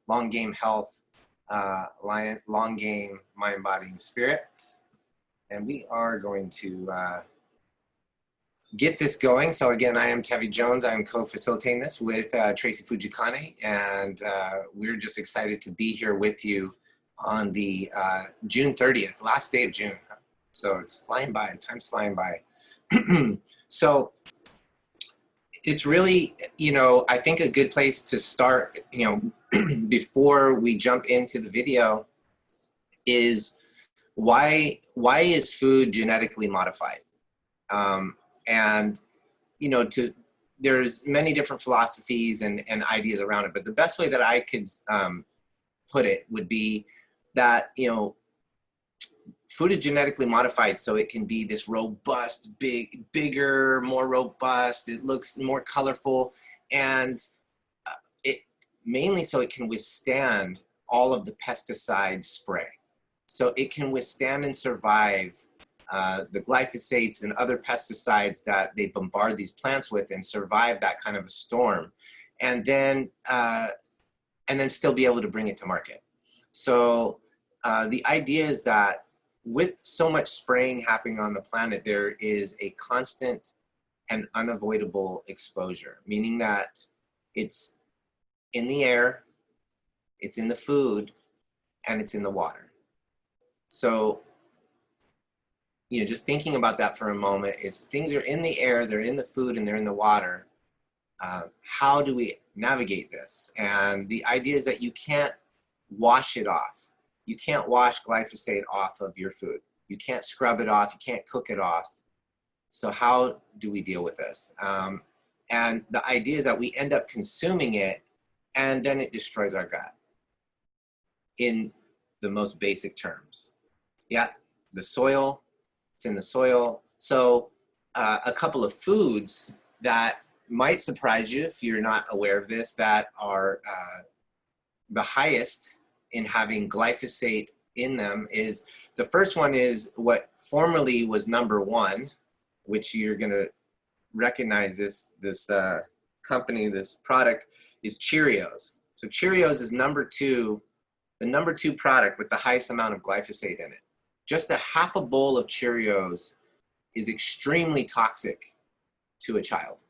long game health, long game mind, body, and spirit. And we are going to get this going. So again, I am Tevi Jones. I'm co-facilitating this with Tracy Fujikane, and we're just excited to be here with you on the June 30th, last day of June. So it's flying by, time's flying by. So it's really, I think a good place to start, before we jump into the video is why is food genetically modified? And, there's many different philosophies and ideas around it, but the best way that I could put it would be that, food is genetically modified so it can be this robust, bigger, more robust, it looks more colorful, and it mainly so it can withstand all of the pesticide spray. So it can withstand and survive the glyphosates and other pesticides that they bombard these plants with and survive that kind of a storm, and then still be able to bring it to market. So the idea is that with so much spraying happening on the planet, there is a constant and unavoidable exposure, meaning that it's in the air, it's in the food, and it's in the water. So, just thinking about that for a moment, if things are in the air, they're in the food, and they're in the water, how do we navigate this? And the idea is that you can't wash it off. You can't wash glyphosate off of your food. You can't scrub it off. You can't cook it off. So how do we deal with this? And the idea is that we end up consuming it, and then it destroys our gut in the most basic terms. Yeah, the soil, it's in the soil. So a couple of foods that might surprise you if you're not aware of this, that are the highest in having glyphosate in them is, the first one is what formerly was number one, which you're gonna recognize this company, this product is Cheerios. So Cheerios is the number two product with the highest amount of glyphosate in it. Just a half a bowl of Cheerios is extremely toxic to a child.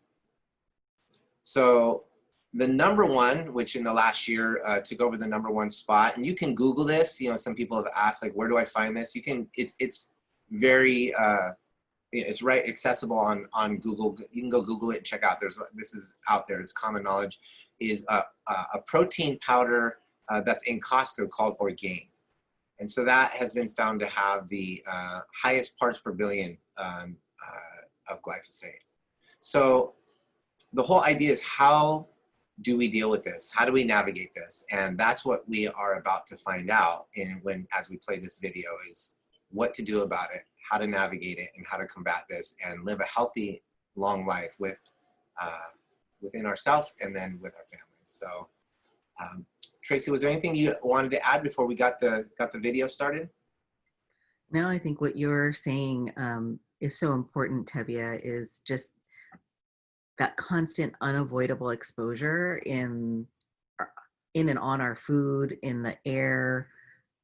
So the number one, which in the last year took over the number one spot, and you can Google this. Some people have asked, like, where do I find this? You can. It's very. It's right accessible on Google. You can go Google it and check out. This is out there. It's common knowledge. Is a protein powder that's in Costco called Orgain, and so that has been found to have the highest parts per billion of glyphosate. So the whole idea is, how do we deal with this? How do we navigate this? And that's what we are about to find out as we play this video, is what to do about it, how to navigate it, and how to combat this and live a healthy, long life within ourselves and then with our families. So, Tracy, was there anything you wanted to add before we got the video started? No, I think what you're saying is so important, Tevia, is just that constant unavoidable exposure in and on our food, in the air,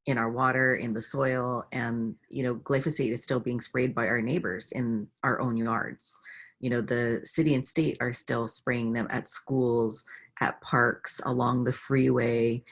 in our water, in the soil. And, glyphosate is still being sprayed by our neighbors in our own yards. The city and state are still spraying them at schools, at parks, along the freeway.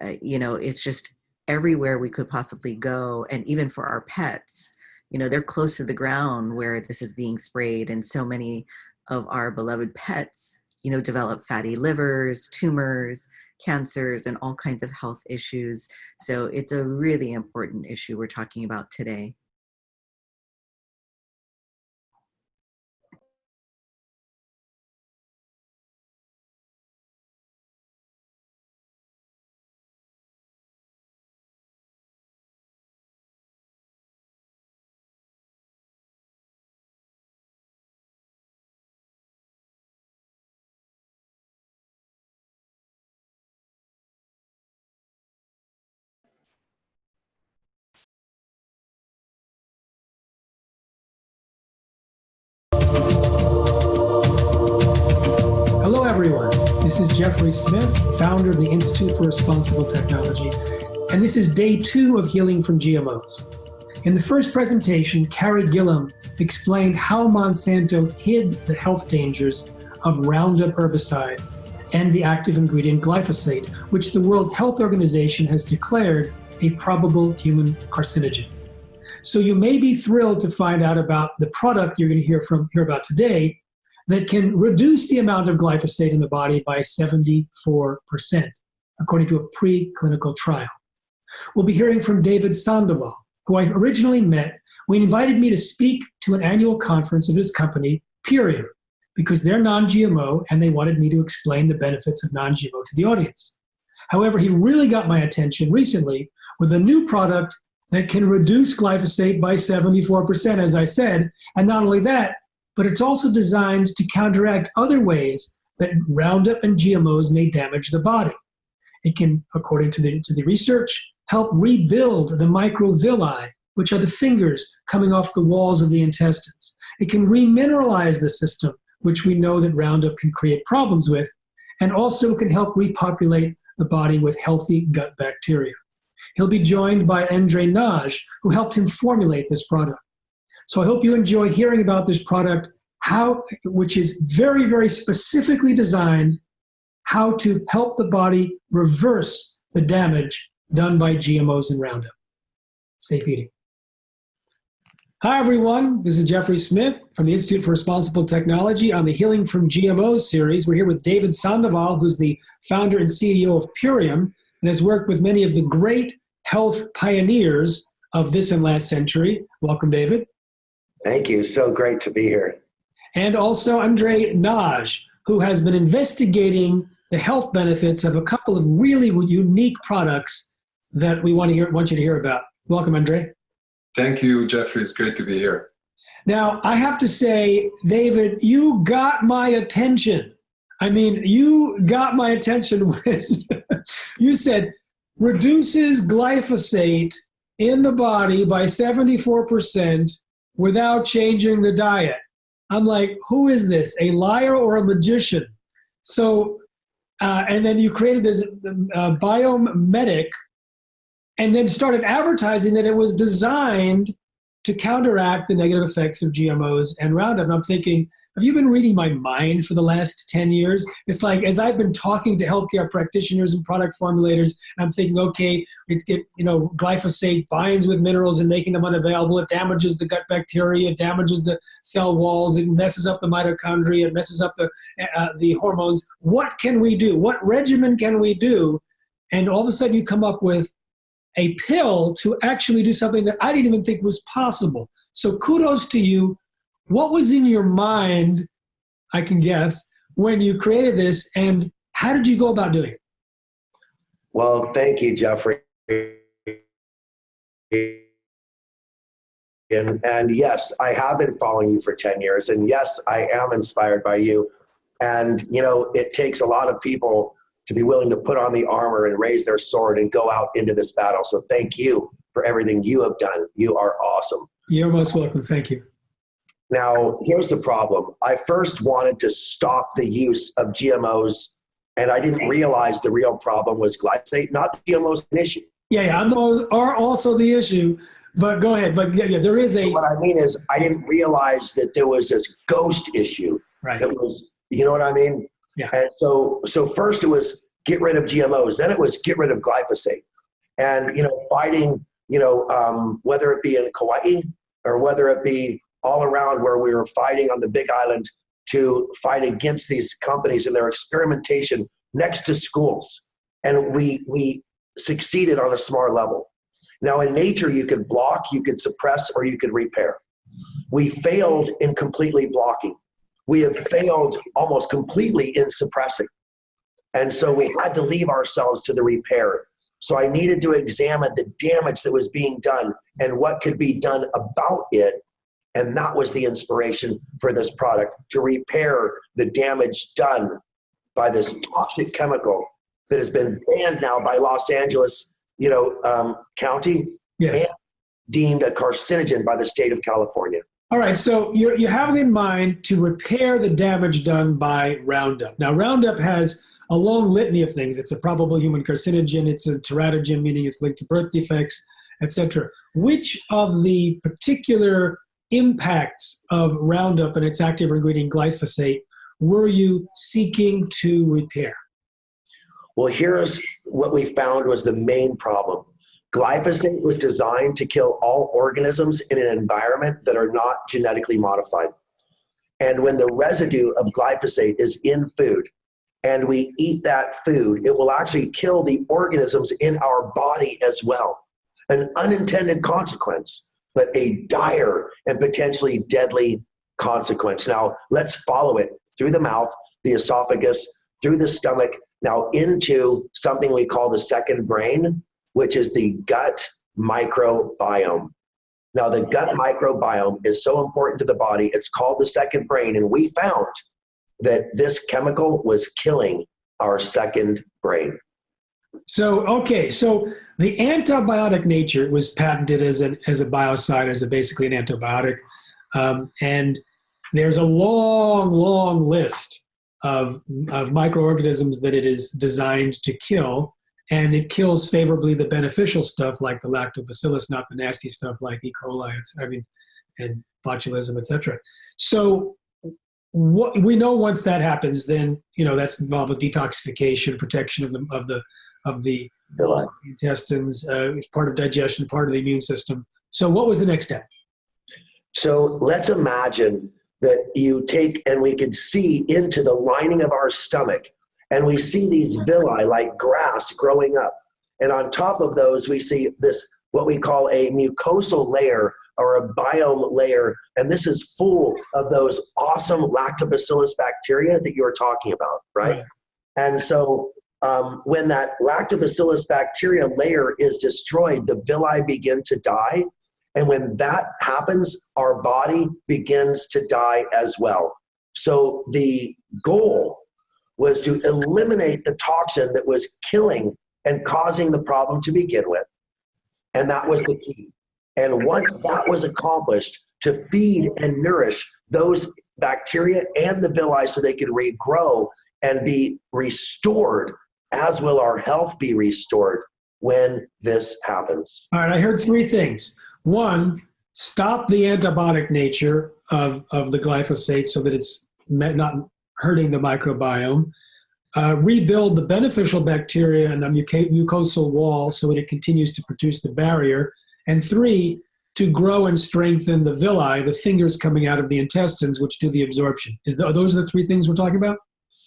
It's just everywhere we could possibly go. And even for our pets, they're close to the ground where this is being sprayed. And so many of our beloved pets, develop fatty livers, tumors, cancers, and all kinds of health issues. So it's a really important issue we're talking about today. This is Jeffrey Smith, founder of the Institute for Responsible Technology, and this is day 2 of Healing from GMOs. In the first presentation, Carrie Gillam explained how Monsanto hid the health dangers of Roundup herbicide and the active ingredient glyphosate, which the World Health Organization has declared a probable human carcinogen. So you may be thrilled to find out about the product you're going to hear about today that can reduce the amount of glyphosate in the body by 74%, according to a preclinical trial. We'll be hearing from David Sandoval, who I originally met when he invited me to speak to an annual conference of his company, Purium, because they're non-GMO and they wanted me to explain the benefits of non-GMO to the audience. However, he really got my attention recently with a new product that can reduce glyphosate by 74%, as I said. And not only that, but it's also designed to counteract other ways that Roundup and GMOs may damage the body. It can, according to the research, help rebuild the microvilli, which are the fingers coming off the walls of the intestines. It can remineralize the system, which we know that Roundup can create problems with, and also can help repopulate the body with healthy gut bacteria. He'll be joined by Nagy, who helped him formulate this product. So I hope you enjoy hearing about this product, which is very, very specifically designed how to help the body reverse the damage done by GMOs and Roundup. Safe eating. Hi, everyone. This is Jeffrey Smith from the Institute for Responsible Technology on the Healing from GMOs series. We're here with David Sandoval, who's the founder and CEO of Purium and has worked with many of the great health pioneers of this and last century. Welcome, David. Thank you. So great to be here. And also Nagy, who has been investigating the health benefits of a couple of really unique products that we want you to hear about. Welcome, Andre. Thank you, Jeffrey. It's great to be here. Now, I have to say, David, you got my attention. I mean, you got my attention when you said reduces glyphosate in the body by 74% without changing the diet. I'm like, who is this, a liar or a magician? So, and then you created this biomedic and then started advertising that it was designed to counteract the negative effects of GMOs and Roundup. And I'm thinking, have you been reading my mind for the last 10 years? It's like, as I've been talking to healthcare practitioners and product formulators, I'm thinking, okay, glyphosate binds with minerals and making them unavailable. It damages the gut bacteria, it damages the cell walls, it messes up the mitochondria, it messes up the hormones. What can we do? What regimen can we do? And all of a sudden you come up with a pill to actually do something that I didn't even think was possible. So kudos to you. What was in your mind, I can guess, when you created this, and how did you go about doing it? Well, thank you, Jeffrey. And yes, I have been following you for 10 years, and yes, I am inspired by you. And, it takes a lot of people to be willing to put on the armor and raise their sword and go out into this battle. So thank you for everything you have done. You are awesome. You're most welcome. Thank you. Now, here's the problem. I first wanted to stop the use of GMOs, and I didn't realize the real problem was glyphosate, not the GMOs an issue. Yeah, those are also the issue, but go ahead. But yeah, there is a... What I mean is I didn't realize that there was this ghost issue. Right. That was, you know what I mean? Yeah. And so first it was get rid of GMOs, then it was get rid of glyphosate. And, fighting, whether it be in Kauai or whether it be all around where we were fighting on the Big Island to fight against these companies and their experimentation next to schools. And we succeeded on a smart level. Now in nature, you could block, you could suppress, or you could repair. We failed in completely blocking. We have failed almost completely in suppressing. And so we had to leave ourselves to the repair. So I needed to examine the damage that was being done and what could be done about it. And that was the inspiration for this product, to repair the damage done by this toxic chemical that has been banned now by Los Angeles, County, yes, and deemed a carcinogen by the state of California. All right, so you have it in mind to repair the damage done by Roundup. Now, Roundup has a long litany of things. It's a probable human carcinogen. It's a teratogen, meaning it's linked to birth defects, etc. Which of the particular impacts of Roundup and its active ingredient glyphosate were you seeking to repair? Well, here's what we found was the main problem. Glyphosate was designed to kill all organisms in an environment that are not genetically modified. And when the residue of glyphosate is in food and we eat that food, it will actually kill the organisms in our body as well. An unintended consequence, but a dire and potentially deadly consequence. Now, let's follow it through the mouth, the esophagus, through the stomach, now into something we call the second brain, which is the gut microbiome. Now, the gut microbiome is so important to the body. It's called the second brain, and we found that this chemical was killing our second brain. So, okay, so the antibiotic nature was patented as a biocide, as basically an antibiotic. And there's a long list of microorganisms that it is designed to kill. And it kills favorably the beneficial stuff like the lactobacillus, not the nasty stuff like E. coli, and botulism, etc. So what we know, once that happens, then that's involved with detoxification, protection of the intestines, part of digestion, part of the immune system. So what was the next step? So let's imagine that you take, and we can see into the lining of our stomach, and we see these villi like grass growing up. And on top of those, we see this, what we call a mucosal layer or a biome layer. And this is full of those awesome lactobacillus bacteria that you were talking about, right? And so when that lactobacillus bacteria layer is destroyed, the villi begin to die. And when that happens, our body begins to die as well. So the goal was to eliminate the toxin that was killing and causing the problem to begin with. And that was the key. And once that was accomplished, to feed and nourish those bacteria and the villi so they could regrow and be restored, as will our health be restored when this happens. All right, I heard three things. One, stop the antibiotic nature of the glyphosate so that it's not hurting the microbiome. Rebuild the beneficial bacteria and the mucosal wall so that it continues to produce the barrier. And three, to grow and strengthen the villi, the fingers coming out of the intestines, which do the absorption. Are those the three things we're talking about?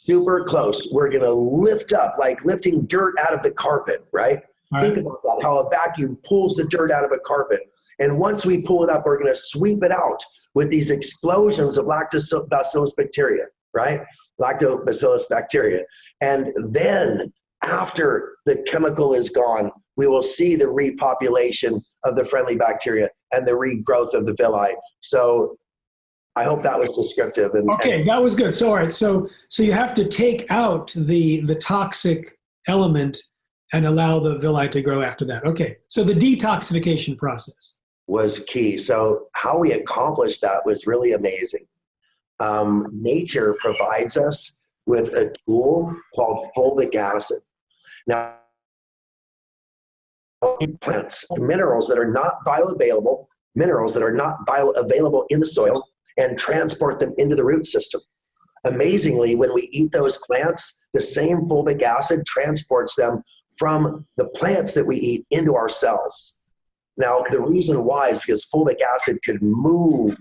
Super close. We're going to lift up, like lifting dirt out of the carpet, right? Think about that, how a vacuum pulls the dirt out of a carpet. And once we pull it up, we're going to sweep it out with these explosions of lactobacillus bacteria, right? Lactobacillus bacteria. And then after the chemical is gone, we will see the repopulation of the friendly bacteria and the regrowth of the villi. So I hope that was descriptive. Okay, that was good. So all right, so you have to take out the toxic element and allow the villi to grow after that. Okay, so the detoxification process was key. So how we accomplished that was really amazing. Nature provides us with a tool called fulvic acid. Now, plants minerals that are not bioavailable, in the soil, and transport them into the root system. Amazingly, when we eat those plants, the same fulvic acid transports them from the plants that we eat into our cells. Now, the reason why is because fulvic acid could move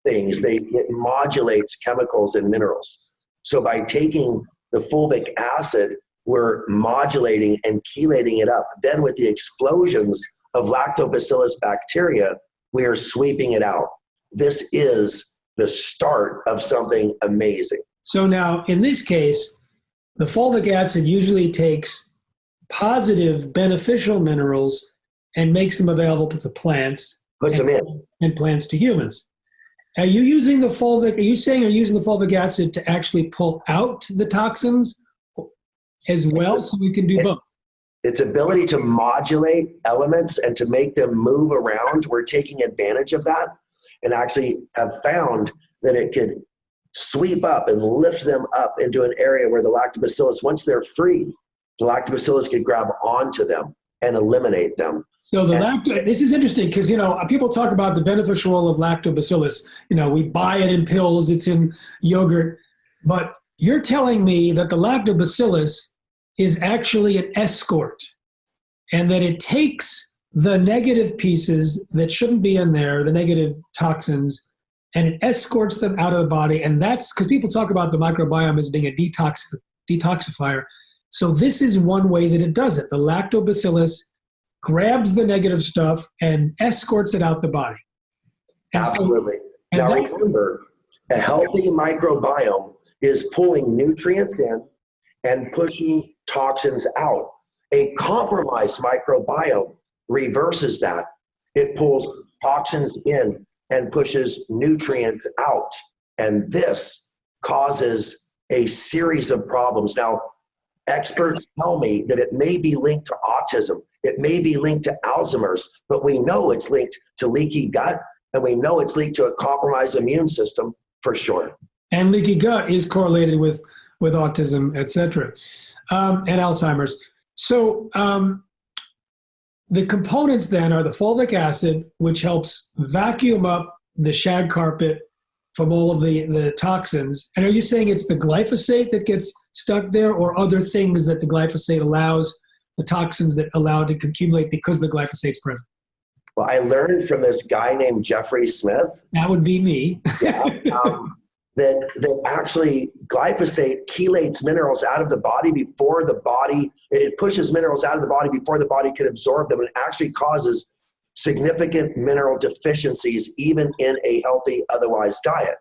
things. It modulates chemicals and minerals. So by taking the fulvic acid, we're modulating and chelating it up. Then with the explosions of lactobacillus bacteria, we are sweeping it out. This is the start of something amazing. So now, in this case, the fulvic acid usually takes positive beneficial minerals and makes them available to the plants. Puts them in. And plants to humans. Are you using the fulvic, are you saying you're using the fulvic acid to actually pull out the toxins as well, so we can do both? Its ability to modulate elements and to make them move around, we're taking advantage of that and actually have found that it could sweep up and lift them up into an area where the lactobacillus, once they're free, the lactobacillus could grab onto them and eliminate them. So this is interesting because, people talk about the beneficial role of lactobacillus. We buy it in pills, it's in yogurt, but you're telling me that the lactobacillus is actually an escort and that it takes the negative pieces that shouldn't be in there, the negative toxins, and it escorts them out of the body. And that's because people talk about the microbiome as being a detoxifier. So this is one way that it does it. The lactobacillus grabs the negative stuff and escorts it out the body. Absolutely. Now remember, a healthy microbiome is pulling nutrients in and pushing toxins out. A compromised microbiome reverses that. It pulls toxins in and pushes nutrients out. And this causes a series of problems. Now, experts tell me that it may be linked to autism. It may be linked to Alzheimer's, but we know it's linked to leaky gut, and we know it's linked to a compromised immune system for sure. And leaky gut is correlated with autism, et cetera, and Alzheimer's. So the components then are the fulvic acid, which helps vacuum up the shag carpet from all of the toxins. And are you saying it's the glyphosate that gets stuck there, or other things that the glyphosate allows, the toxins that allow it to accumulate because the glyphosate's present? Well, I learned from this guy named Jeffrey Smith. That would be me. That actually glyphosate chelates minerals out of the body before the body, it pushes minerals out of the body before the body can absorb them, and actually causes significant mineral deficiencies even in a healthy otherwise diet.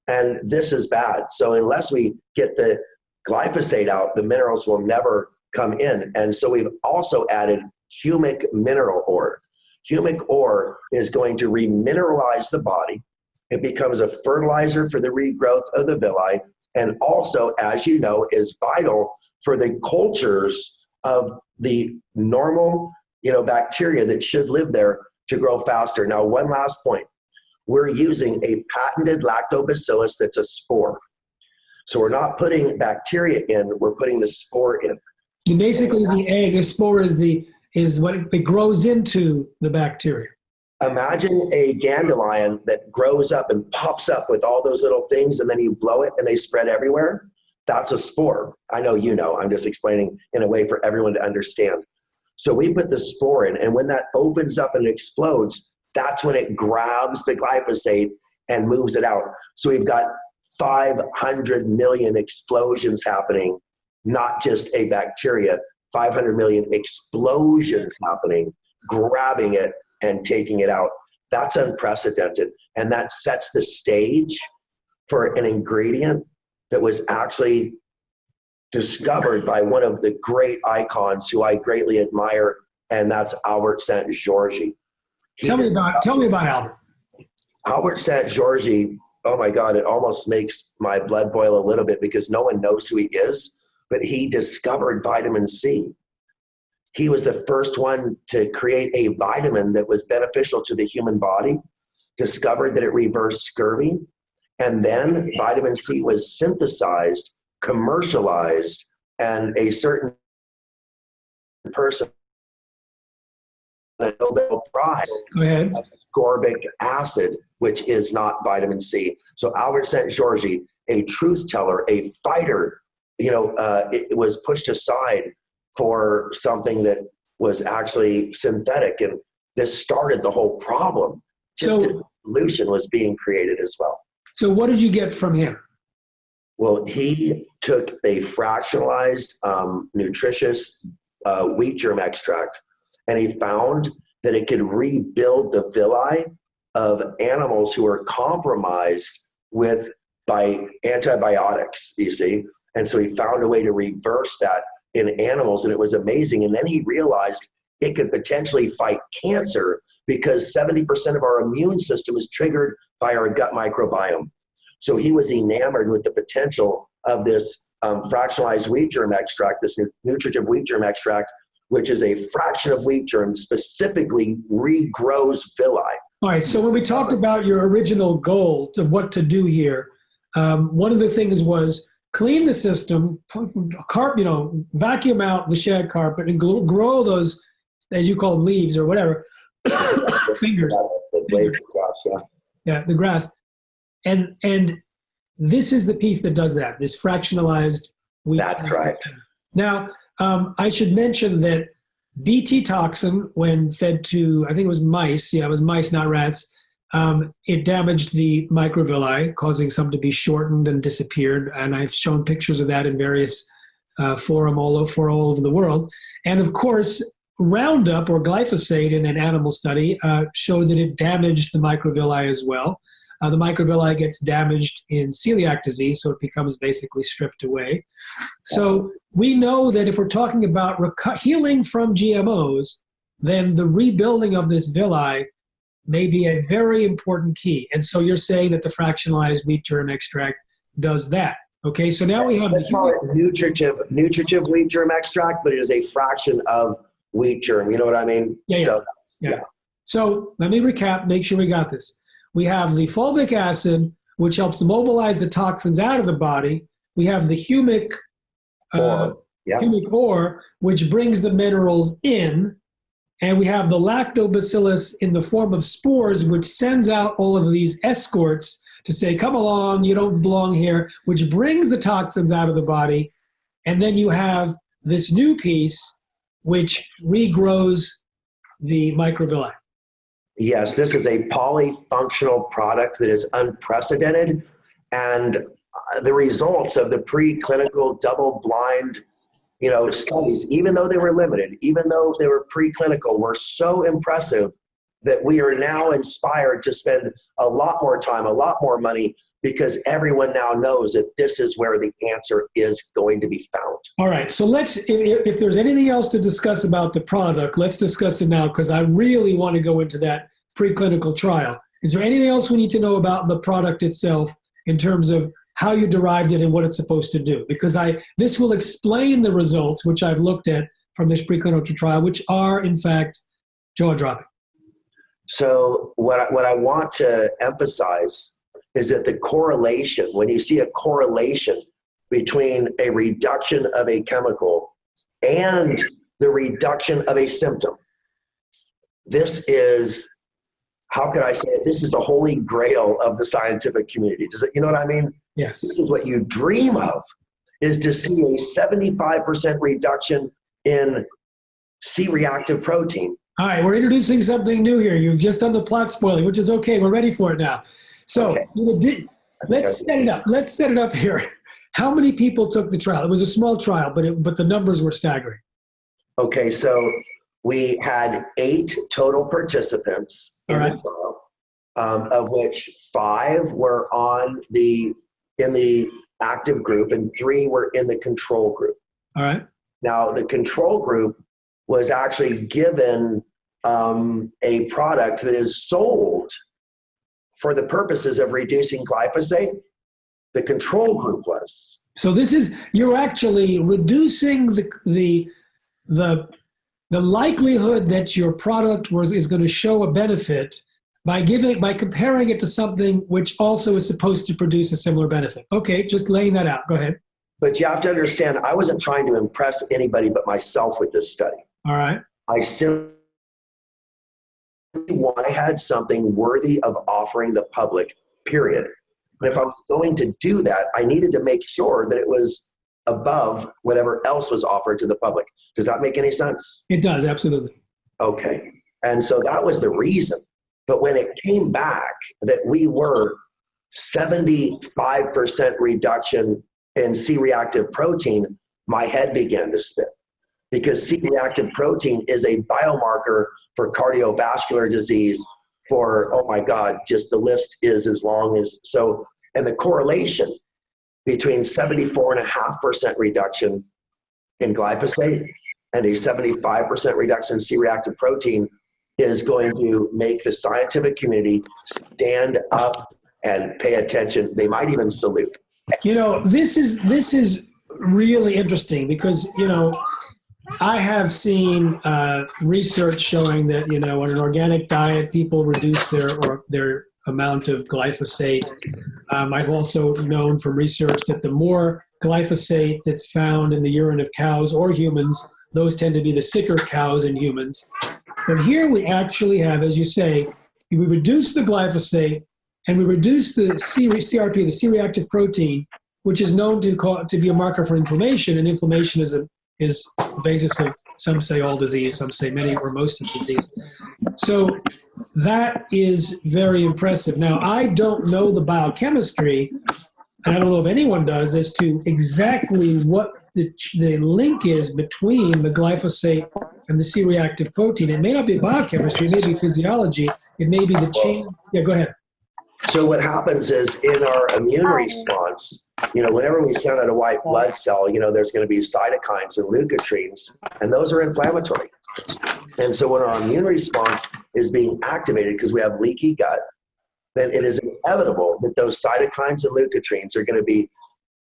And this is bad. So unless we get the glyphosate out, the minerals will never come in. And so we've also added humic mineral ore. Humic ore is going to remineralize the body. It becomes a fertilizer for the regrowth of the villi, and also, as you know, is vital for the cultures of the normal, bacteria that should live there to grow faster. Now, one last point. We're using a patented lactobacillus that's a spore. So we're not putting bacteria in, we're putting the spore in. And basically, the egg, the spore is what it grows into the bacteria. Imagine a dandelion that grows up and pops up with all those little things, and then you blow it and they spread everywhere. That's a spore. I know you know. I'm just explaining in a way for everyone to understand. So we put the spore in, and when that opens up and explodes, that's when it grabs the glyphosate and moves it out. So we've got 500 million explosions happening, not just a bacteria, 500 million explosions happening, grabbing it and taking it out. That's unprecedented. And that sets the stage for an ingredient that was actually discovered by one of the great icons who I greatly admire, and that's Albert Saint-Georges. Tell me about Albert. Albert Saint-Georges, oh my God, it almost makes my blood boil a little bit because no one knows who he is, but he discovered vitamin C. He was the first one to create a vitamin that was beneficial to the human body, discovered that it reversed scurvy, and then vitamin C was synthesized, commercialized, and a certain person a Nobel Prize. Go ahead. Ascorbic acid, which is not vitamin C. So Albert Saint-Georges, a truth teller, a fighter, it was pushed aside for something that was actually synthetic, and this started the whole problem. Just as a solution was being created as well. So what did you get from him? Well, he took a fractionalized, nutritious wheat germ extract, and he found that it could rebuild the villi of animals who were compromised by antibiotics, you see. And so he found a way to reverse that in animals, and it was amazing. And then he realized it could potentially fight cancer because 70% of our immune system is triggered by our gut microbiome. So he was enamored with the potential of this fractionalized wheat germ extract, this nutritive wheat germ extract, which is a fraction of wheat germ, specifically regrows villi. All right, so when we talked about your original goal of what to do here, one of the things was clean the system, vacuum out the shed carpet and grow those, as you call them, leaves or whatever, fingers. The blades of grass, yeah. Yeah, the grass. And this is the piece that does that, this fractionalized wheat. That's right. Now, I should mention that Bt toxin, when fed to, I think it was mice, yeah, it was mice, not rats, it damaged the microvilli, causing some to be shortened and disappeared. And I've shown pictures of that in various forums all over the world. And of course, Roundup or glyphosate in an animal study showed that it damaged the microvilli as well. The microvilli gets damaged in celiac disease, so it becomes basically stripped away. So we know that if we're talking about healing from GMOs, then the rebuilding of this villi may be a very important key. And so you're saying that the fractionalized wheat germ extract does that. Okay, so now we have Let's call it nutritive wheat germ extract, but it is a fraction of wheat germ. You know what I mean? Yeah. So let me recap, make sure we got this. We have the fulvic acid, which helps mobilize the toxins out of the body. We have the humic ore, which brings the minerals in. And we have the lactobacillus in the form of spores, which sends out all of these escorts to say, come along, you don't belong here, which brings the toxins out of the body. And then you have this new piece, which regrows the microvilli. Yes, this is a polyfunctional product that is unprecedented. And the results of the preclinical double-blind studies, even though they were limited, even though they were preclinical, were so impressive that we are now inspired to spend a lot more time, a lot more money, because everyone now knows that this is where the answer is going to be found. All right, so let's, if there's anything else to discuss about the product, let's discuss it now, because I really want to go into that preclinical trial. Is there anything else we need to know about the product itself in terms of how you derived it and what it's supposed to do? Because this will explain the results, which I've looked at from this preclinical trial, which are, in fact, jaw-dropping. So what I want to emphasize is that the correlation, when you see a correlation between a reduction of a chemical and the reduction of a symptom, this is, how could I say it? This is the holy grail of the scientific community. Does it, you know what I mean? Yes. This is what you dream of, is to see a 75% reduction in C-reactive protein. All right, we're introducing something new here. You've just done the plot spoiling, which is okay. We're ready for it now. So Okay. let's set it up. Let's set it up here. How many people took the trial? It was a small trial, but the numbers were staggering. Okay, so we had 8 total participants in the trial, of which 5 were in the active group and 3 were in the control group. All right. Now, the control group was actually given a product that is sold for the purposes of reducing glyphosate. The control group was. So this is, you're actually reducing the likelihood that your product is going to show a benefit by comparing it to something which also is supposed to produce a similar benefit. Okay, just laying that out. Go ahead. But you have to understand, I wasn't trying to impress anybody but myself with this study. All right. I simply had something worthy of offering the public, period. And if I was going to do that, I needed to make sure that it was above whatever else was offered to the public. Does that make any sense? It does, absolutely. Okay. And so that was the reason. But when it came back that we were 75% reduction in C-reactive protein, my head began to spin. Because C-reactive protein is a biomarker for cardiovascular disease, for, oh my God, just the list is as long as, so, and the correlation between 74.5% reduction in glyphosate and a 75% reduction in C-reactive protein is going to make the scientific community stand up and pay attention. They might even salute. You know, this is really interesting because, you know, I have seen research showing that, you know, on an organic diet, people reduce their amount of glyphosate. I've also known from research that the more glyphosate that's found in the urine of cows or humans, those tend to be the sicker cows and humans. But here we actually have, as you say, we reduce the glyphosate and we reduce the CRP, the C-reactive protein, which is known to be a marker for inflammation, and inflammation is the basis of, some say all disease, some say many or most of disease. So that is very impressive. Now, I don't know the biochemistry, and I don't know if anyone does, as to exactly what the link is between the glyphosate and the C-reactive protein. It may not be biochemistry, it may be physiology, it may be the chain. Yeah, go ahead. So what happens is in our immune response, whenever we send out a white blood cell, there's going to be cytokines and leukotrienes, and those are inflammatory. And so when our immune response is being activated because we have leaky gut, then it is inevitable that those cytokines and leukotrienes are going to be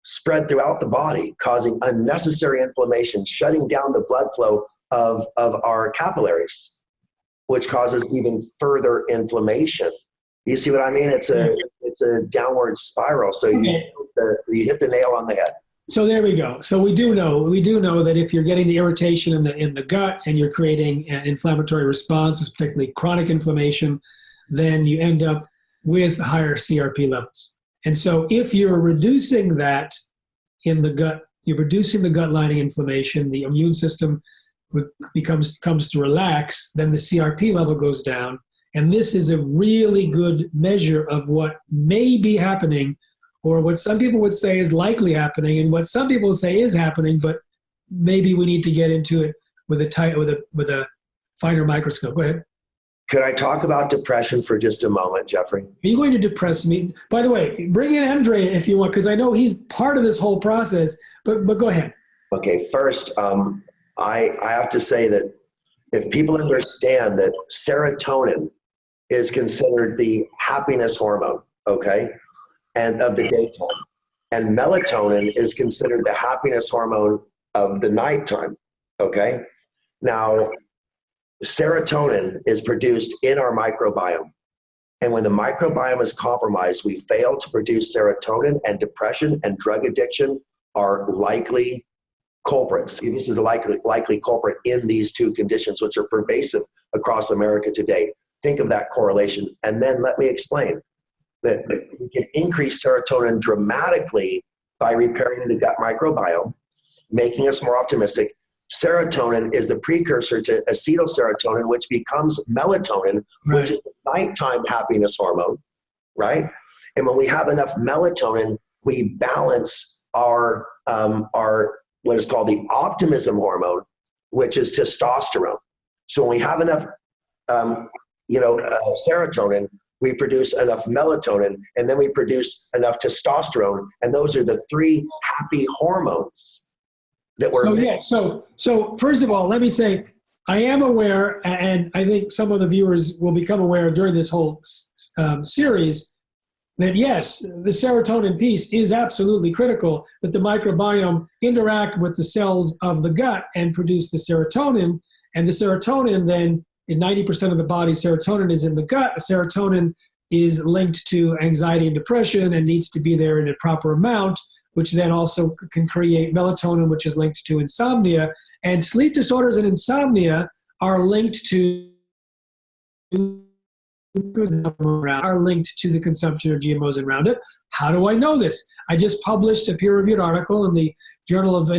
spread throughout the body, causing unnecessary inflammation, shutting down the blood flow of our capillaries, which causes even further inflammation. You see what I mean? It's a downward spiral. So you hit the nail on the head. So there we go. So we do know that if you're getting the irritation in the gut and you're creating an inflammatory response, particularly chronic inflammation, then you end up with higher CRP levels. And so if you're reducing that in the gut, you're reducing the gut lining inflammation, the immune system comes to relax, then the CRP level goes down. And this is a really good measure of what may be happening, or what some people would say is likely happening, and what some people say is happening, but maybe we need to get into it with a finer microscope. Go ahead. Could I talk about depression for just a moment, Jeffrey? Are you going to depress me? By the way, bring in Andrea if you want, because I know he's part of this whole process, but go ahead. Okay, first, I have to say that if people understand that serotonin is considered the happiness hormone, okay, and of the daytime, and melatonin is considered the happiness hormone of the nighttime, okay? Now, serotonin is produced in our microbiome. And when the microbiome is compromised, we fail to produce serotonin, and depression and drug addiction are likely culprits. This is a likely culprit in these two conditions, which are pervasive across America today. Think of that correlation. And then let me explain that we can increase serotonin dramatically by repairing the gut microbiome, making us more optimistic. Serotonin is the precursor to acetylserotonin, which becomes melatonin, right, which is the nighttime happiness hormone, right? And when we have enough melatonin, we balance our what is called the optimism hormone, which is testosterone. So when we have enough serotonin, we produce enough melatonin, and then we produce enough testosterone, and those are the three happy hormones that we're. So first of all, let me say, I am aware, and I think some of the viewers will become aware during this whole series, that yes, the serotonin piece is absolutely critical, that the microbiome interact with the cells of the gut and produce the serotonin, and the serotonin then, in 90% of the body, serotonin is in the gut. Serotonin is linked to anxiety and depression and needs to be there in a proper amount, which then also can create melatonin, which is linked to insomnia. And sleep disorders and insomnia are linked to the consumption of GMOs and Roundup. How do I know this? I just published a peer-reviewed article in the Journal of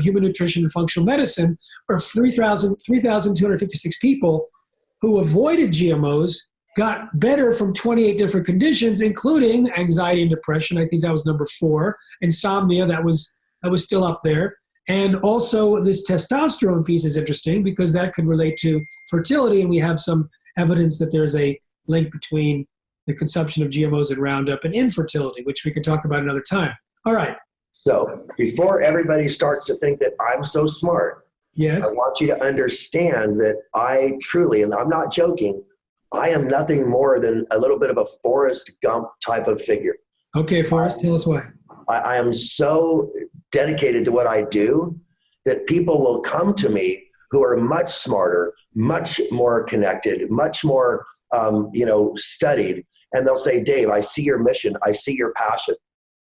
Human Nutrition and Functional Medicine, where 3,256 people who avoided GMOs got better from 28 different conditions, including anxiety and depression. I think that was number 4. Insomnia, that was still up there. And also this testosterone piece is interesting because that could relate to fertility, and we have some evidence that there's a link between the consumption of GMOs and Roundup and infertility, which we could talk about another time. All right. So before everybody starts to think that I'm so smart, yes, I want you to understand that I truly, and I'm not joking, I am nothing more than a little bit of a Forrest Gump type of figure. Okay, Forrest, tell us why. I am so dedicated to what I do that people will come to me who are much smarter, much more connected, much more studied, and they'll say, Dave, I see your mission. I see your passion.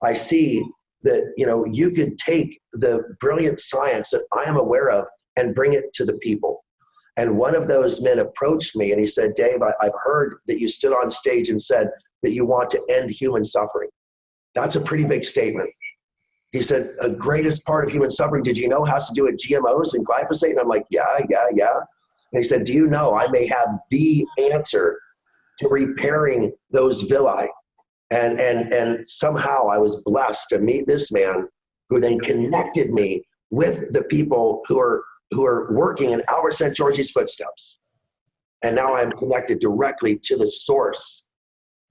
I see that, you know, you could take the brilliant science that I am aware of and bring it to the people. And one of those men approached me and he said, Dave, I've heard that you stood on stage and said that you want to end human suffering. That's a pretty big statement. He said, the greatest part of human suffering, did you know, has to do with GMOs and glyphosate? And I'm like, yeah. And he said, do you know I may have the answer to repairing those villi? And somehow I was blessed to meet this man who then connected me with the people who are working in Albert St. George's footsteps. And now I'm connected directly to the source.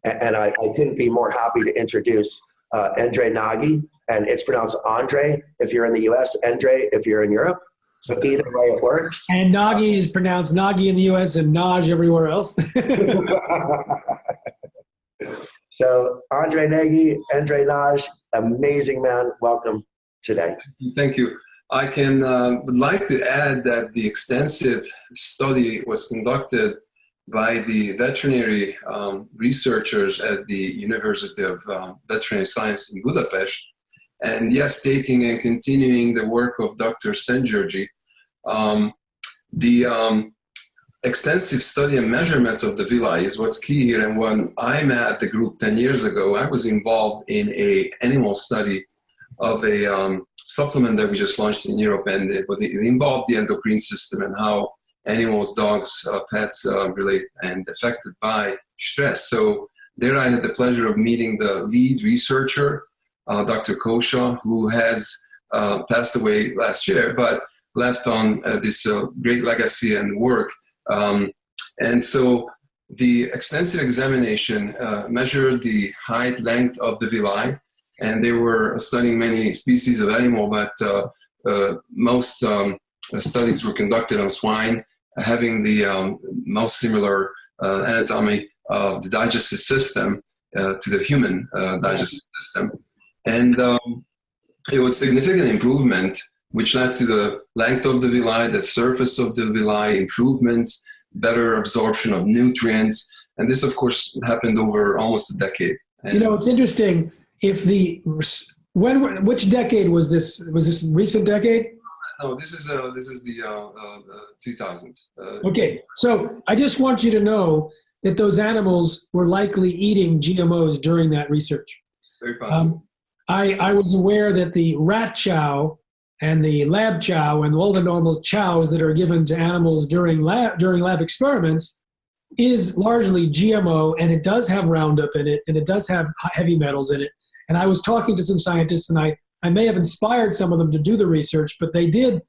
And I couldn't be more happy to introduce Andre Nagy, and it's pronounced Andre if you're in the US, Andre if you're in Europe. So either way it works. And Nagy is pronounced Nagy in the US and Naj everywhere else. So Andre Nagy, Andre Naj, amazing man. Welcome today. Thank you. I would like to add that the extensive study was conducted by the veterinary researchers at the University of Veterinary Science in Budapest, and yes, taking and continuing the work of Dr. Szent-Györgyi. The extensive study and measurements of the villi is what's key here. And when I met the group 10 years ago, I was involved in an animal study of a supplement that we just launched in Europe, and it involved the endocrine system and how animals, dogs, pets relate and affected by stress. So there I had the pleasure of meeting the lead researcher, Dr. Kosha, who has passed away last year, but left on this great legacy and work. And so the extensive examination measured the height, length of the villi, and they were studying many species of animal, but most studies were conducted on swine, having the most similar anatomy of the digestive system to the human digestive system. And it was significant improvement, which led to the length of the villi, the surface of the villi, improvements, better absorption of nutrients. And this, of course, happened over almost a decade. And you know, it's interesting. Which decade was this? Was this recent decade? No, this is the 2000s. Okay, so I just want you to know that those animals were likely eating GMOs during that research. Very possible. I was aware that the rat chow and the lab chow and all the normal chows that are given to animals during lab experiments is largely GMO, and it does have Roundup in it, and it does have heavy metals in it. And I was talking to some scientists, and I may have inspired some of them to do the research, but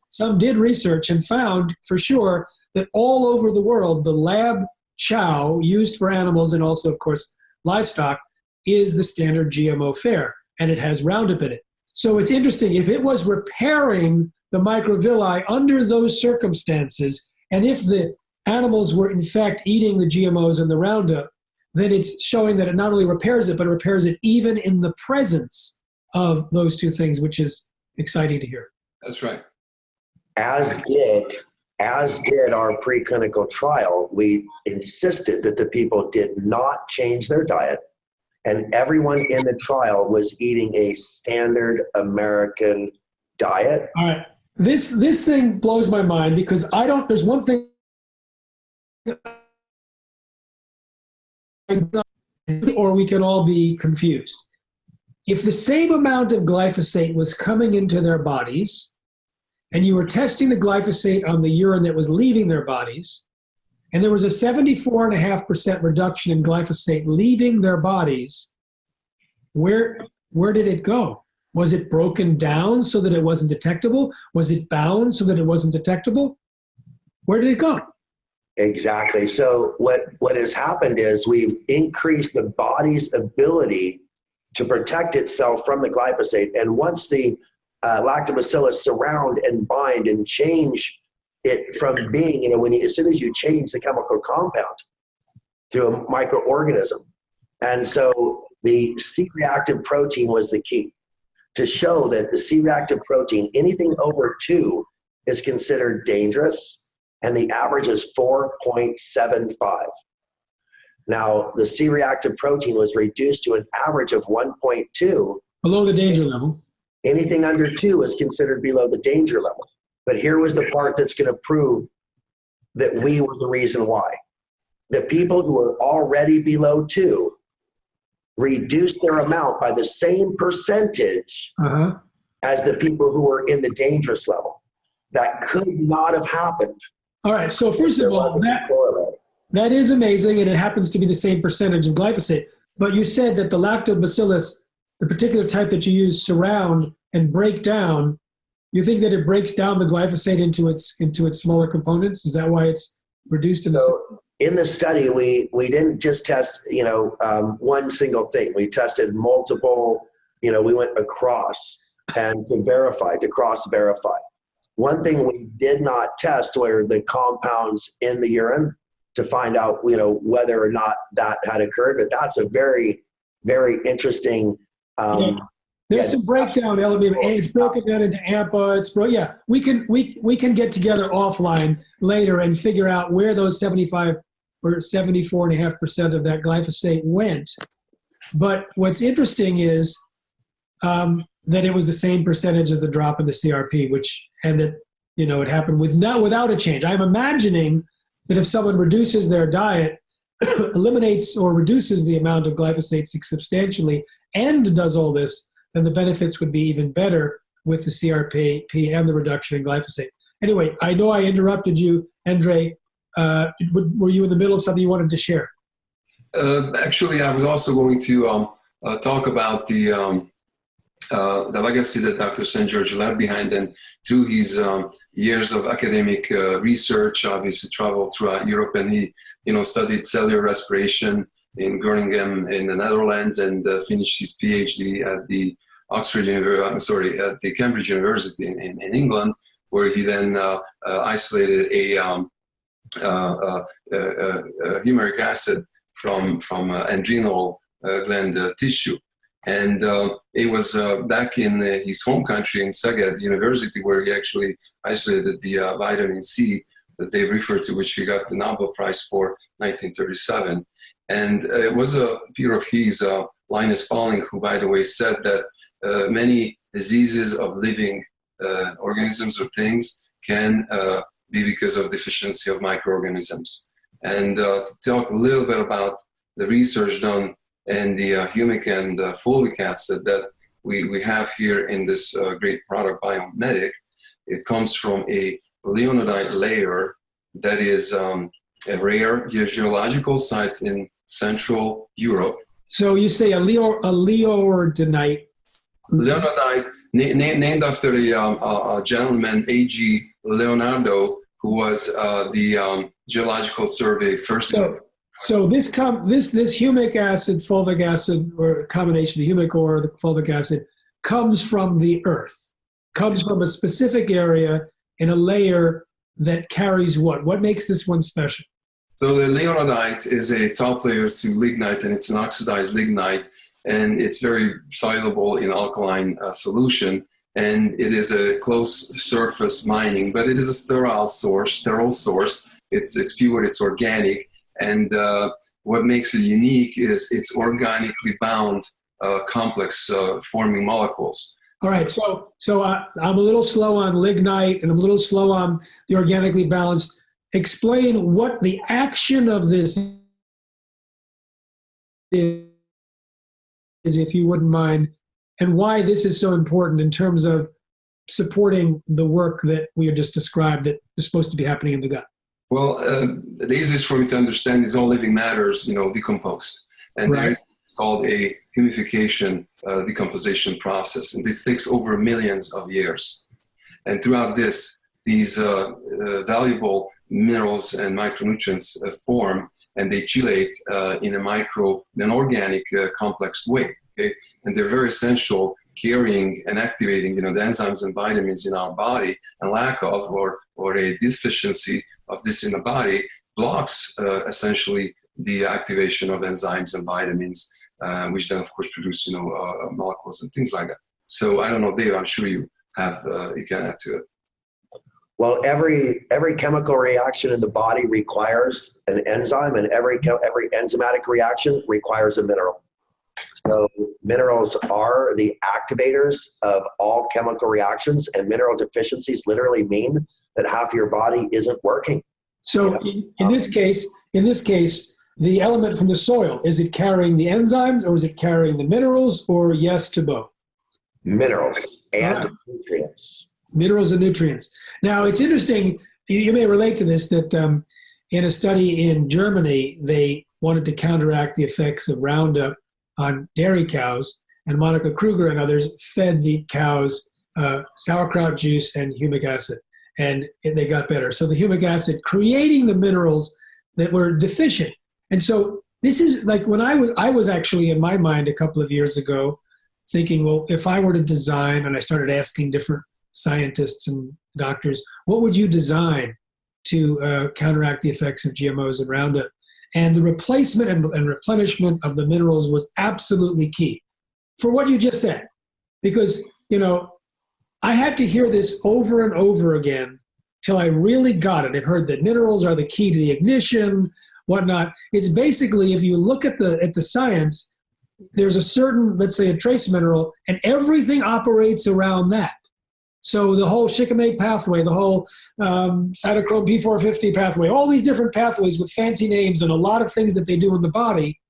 some did research and found for sure that all over the world, the lab chow used for animals and also, of course, livestock is the standard GMO fare, and it has Roundup in it. So it's interesting, if it was repairing the microvilli under those circumstances, and if the animals were in fact eating the GMOs and the Roundup, then it's showing that it not only repairs it, but it repairs it even in the presence of those two things, which is exciting to hear. That's right. As did our preclinical trial. We insisted that the people did not change their diet, and everyone in the trial was eating a standard American diet. All right. This thing blows my mind because there's one thing or we can all be confused. If the same amount of glyphosate was coming into their bodies, and you were testing the glyphosate on the urine that was leaving their bodies, and there was a 74.5% reduction in glyphosate leaving their bodies, where did it go? Was it broken down so that it wasn't detectable? Was it bound so that it wasn't detectable? Where did it go? Exactly. So what has happened is we've increased the body's ability to protect itself from the glyphosate. And once the lactobacillus surround and bind and change it from being, as soon as you change the chemical compound to a microorganism. And so the C-reactive protein was the key to show that the C-reactive protein, anything over 2 is considered dangerous, and the average is 4.75. Now, the C-reactive protein was reduced to an average of 1.2. Below the danger level. Anything under 2 is considered below the danger level. But here was the part that's going to prove that we were the reason why. The people who are already below 2 reduced their amount by the same percentage as the people who were in the dangerous level. That could not have happened. All right, so first of all, that is amazing, and it happens to be the same percentage of glyphosate. But you said that the lactobacillus, the particular type that you use, surround and break down. You think that it breaks down the glyphosate into its smaller components? Is that why it's reduced in the? So in the study, we didn't just test one single thing. We tested multiple. We went across and to cross-verify. One thing we did not test were the compounds in the urine to find out whether or not that had occurred. But that's a very, very interesting. There's some breakdown element. It's broken down into AMPA. We can get together offline later and figure out where those 75 or 74.5% of that glyphosate went. But what's interesting is that it was the same percentage as the drop in the CRP, and that it happened without a change. I'm imagining that if someone reduces their diet, eliminates or reduces the amount of glyphosate substantially, and does all this, then the benefits would be even better with the CRP and the reduction in glyphosate. Anyway, I know I interrupted you, Andre. Were you in the middle of something you wanted to share? Actually, I was also going to talk about the legacy that Dr. St. George left behind, and through his years of academic research, obviously traveled throughout Europe, and he studied cellular respiration in Groningen in the Netherlands, and finished his PhD at the at the Cambridge University in England, where he then isolated a humeric acid from adrenal gland tissue. And it was back in his home country in Szeged University where he actually isolated the vitamin C that they refer to, which he got the Nobel Prize for 1937. And it was a peer of his, Linus Pauling, who, by the way, said that many diseases of living organisms or things can be because of deficiency of microorganisms. And to talk a little bit about the research done and the humic and folic acid that we have here in this great product, Biomedic. It comes from a leonidite layer that is a rare geological site in Central Europe. So you say a leonidite. Leonidite, named after a gentleman, A.G. Leonardo, who was the Geological Survey first. So this humic acid, fulvic acid, or a combination of humic or the fulvic acid, comes from the earth, comes from a specific area in a layer that carries what? What makes this one special? So the leonidite is a top layer to lignite, and it's an oxidized lignite, and it's very soluble in alkaline solution, and it is a close surface mining, but it is a sterile source. It's pure, it's organic. And what makes it unique is its organically bound complex forming molecules. All right, so I'm a little slow on lignite and I'm a little slow on the organically balanced. Explain what the action of this is, if you wouldn't mind, and why this is so important in terms of supporting the work that we just described that is supposed to be happening in the gut. Well, the easiest for me to understand is all living matters, decomposed. And right. It's called a humification decomposition process. And this takes over millions of years. And throughout this, these valuable minerals and micronutrients form, and they chelate in an organic complex way. Okay? And they're very essential, carrying and activating the enzymes and vitamins in our body, and lack of or a deficiency of this in the body blocks essentially the activation of enzymes and vitamins, which then of course produce molecules and things like that. So I don't know, Dave, I'm sure you can add to it. Well, every chemical reaction in the body requires an enzyme, and every enzymatic reaction requires a mineral. So minerals are the activators of all chemical reactions, and mineral deficiencies literally mean that half your body isn't working. So in this case, the element from the soil, is it carrying the enzymes or is it carrying the minerals, or yes to both? Minerals and nutrients. Minerals and nutrients. Now, it's interesting, you may relate to this, that in a study in Germany, they wanted to counteract the effects of Roundup on dairy cows, and Monica Kruger and others fed the cows sauerkraut juice and humic acid, and they got better. So the humic acid creating the minerals that were deficient. And so this is like when I was actually in my mind a couple of years ago thinking, well, if I were to design, and I started asking different scientists and doctors, what would you design to counteract the effects of GMOs and Roundup? And the replacement and replenishment of the minerals was absolutely key for what you just said. Because, you know, I had to hear this over and over again till I really got it. I've heard that minerals are the key to the ignition, whatnot. It's basically, if you look at the science, there's a certain, let's say, a trace mineral, and everything operates around that. So the whole shikimate pathway, the whole cytochrome P450 pathway, all these different pathways with fancy names and a lot of things that they do in the body,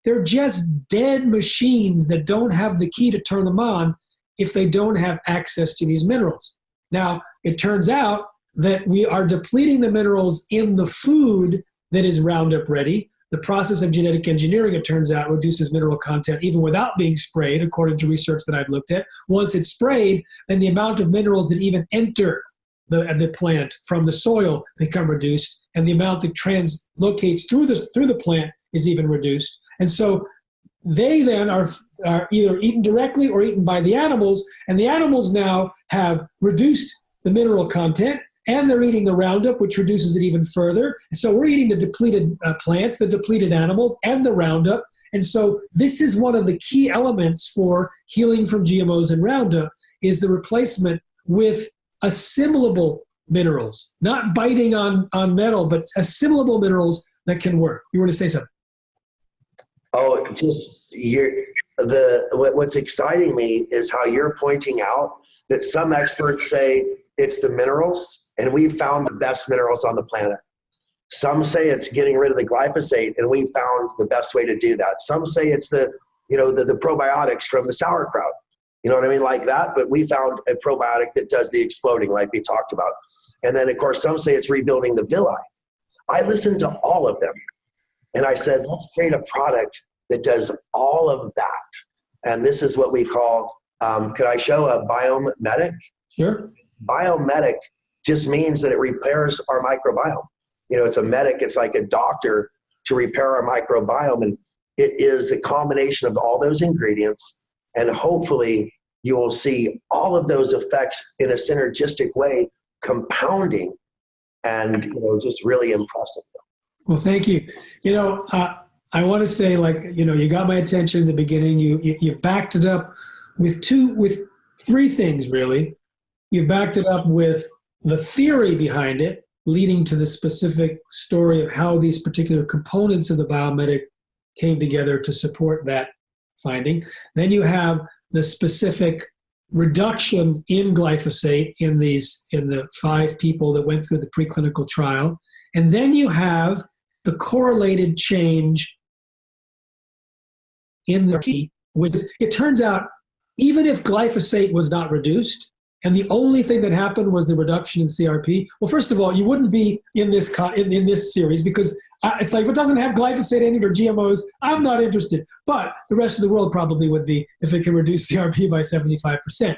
they're just dead machines that don't have the key to turn them on if they don't have access to these minerals. Now, it turns out that we are depleting the minerals in the food that is Roundup ready. The process of genetic engineering, it turns out, reduces mineral content even without being sprayed, according to research that I've looked at. Once it's sprayed, then the amount of minerals that even enter the plant from the soil become reduced, and the amount that translocates through the plant is even reduced. And so they then are either eaten directly or eaten by the animals, and the animals now have reduced the mineral content, and they're eating the Roundup, which reduces it even further. So we're eating the depleted plants, the depleted animals, and the Roundup. And so this is one of the key elements for healing from GMOs and Roundup, is the replacement with assimilable minerals, not biting on metal, but assimilable minerals that can work. You were to say something. Oh, what's exciting me is how you're pointing out that some experts say it's the minerals, and we've found the best minerals on the planet. Some say it's getting rid of the glyphosate, and we found the best way to do that. Some say it's the probiotics from the sauerkraut. You know what I mean? Like that, but we found a probiotic that does the exploding, like we talked about. And then, of course, some say it's rebuilding the villi. I listened to all of them, and I said, let's create a product that does all of that. And this is what we call, could I show a biomedic? Sure. Biomedic just means that it repairs our microbiome. You know, it's a medic, it's like a doctor to repair our microbiome. And it is a combination of all those ingredients. And hopefully you will see all of those effects in a synergistic way, compounding, and, you know, just really impressive. Well, thank you. You know, I want to say, like, you know, you got my attention in the beginning. You backed it up with three things, really. You backed it up with the theory behind it, leading to the specific story of how these particular components of the biomedic came together to support that finding. Then you have the specific reduction in glyphosate in the 5 people that went through the preclinical trial. And then you have the correlated change in the key, which it turns out, even if glyphosate was not reduced, and the only thing that happened was the reduction in CRP, well, first of all, you wouldn't be in this in this series, because it's like, if it doesn't have glyphosate in it or GMOs, I'm not interested. But the rest of the world probably would be if it can reduce CRP by 75%.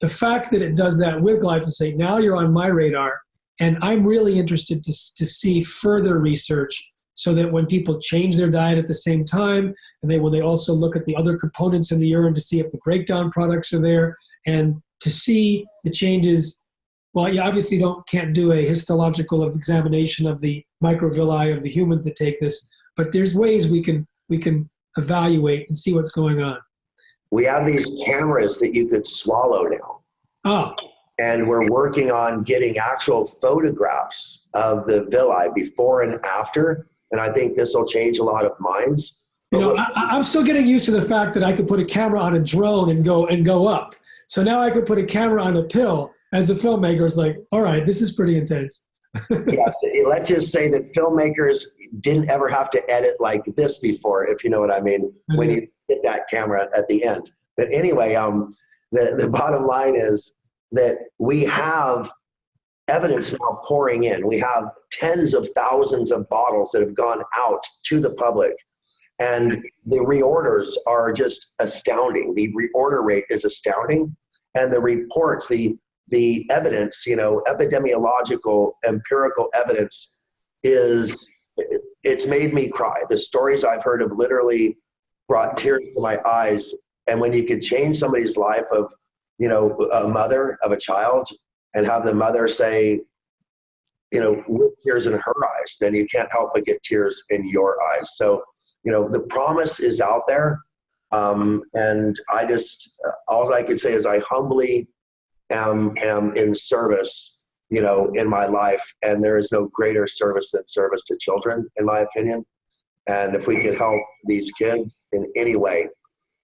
The fact that it does that with glyphosate, now you're on my radar, and I'm really interested to see further research, so that when people change their diet at the same time, and they also look at the other components in the urine to see if the breakdown products are there, and to see the changes. Well, you obviously can't do a histological examination of the microvilli of the humans that take this, but there's ways we can evaluate and see what's going on. We have these cameras that you could swallow now. Oh. And we're working on getting actual photographs of the villi before and after. And I think this will change a lot of minds. You know, I'm still getting used to the fact that I could put a camera on a drone and go up. So now I could put a camera on a pill. As a filmmaker, it's like, all right, this is pretty intense. Yes, let's just say that filmmakers didn't ever have to edit like this before, if you know what I mean, when you hit that camera at the end. But anyway, the bottom line is that we have evidence now pouring in. We have tens of thousands of bottles that have gone out to the public, and the reorders are just astounding. The reorder rate is astounding, and the reports, the evidence, you know, epidemiological, empirical evidence it's made me cry. The stories I've heard have literally brought tears to my eyes. And when you could change somebody's life of, you know, a mother of a child, and have the mother say, you know, with tears in her eyes, then you can't help but get tears in your eyes. So, you know, the promise is out there. And I just, all I could say is I humbly am in service, you know, in my life. And there is no greater service than service to children, in my opinion. And if we could help these kids in any way,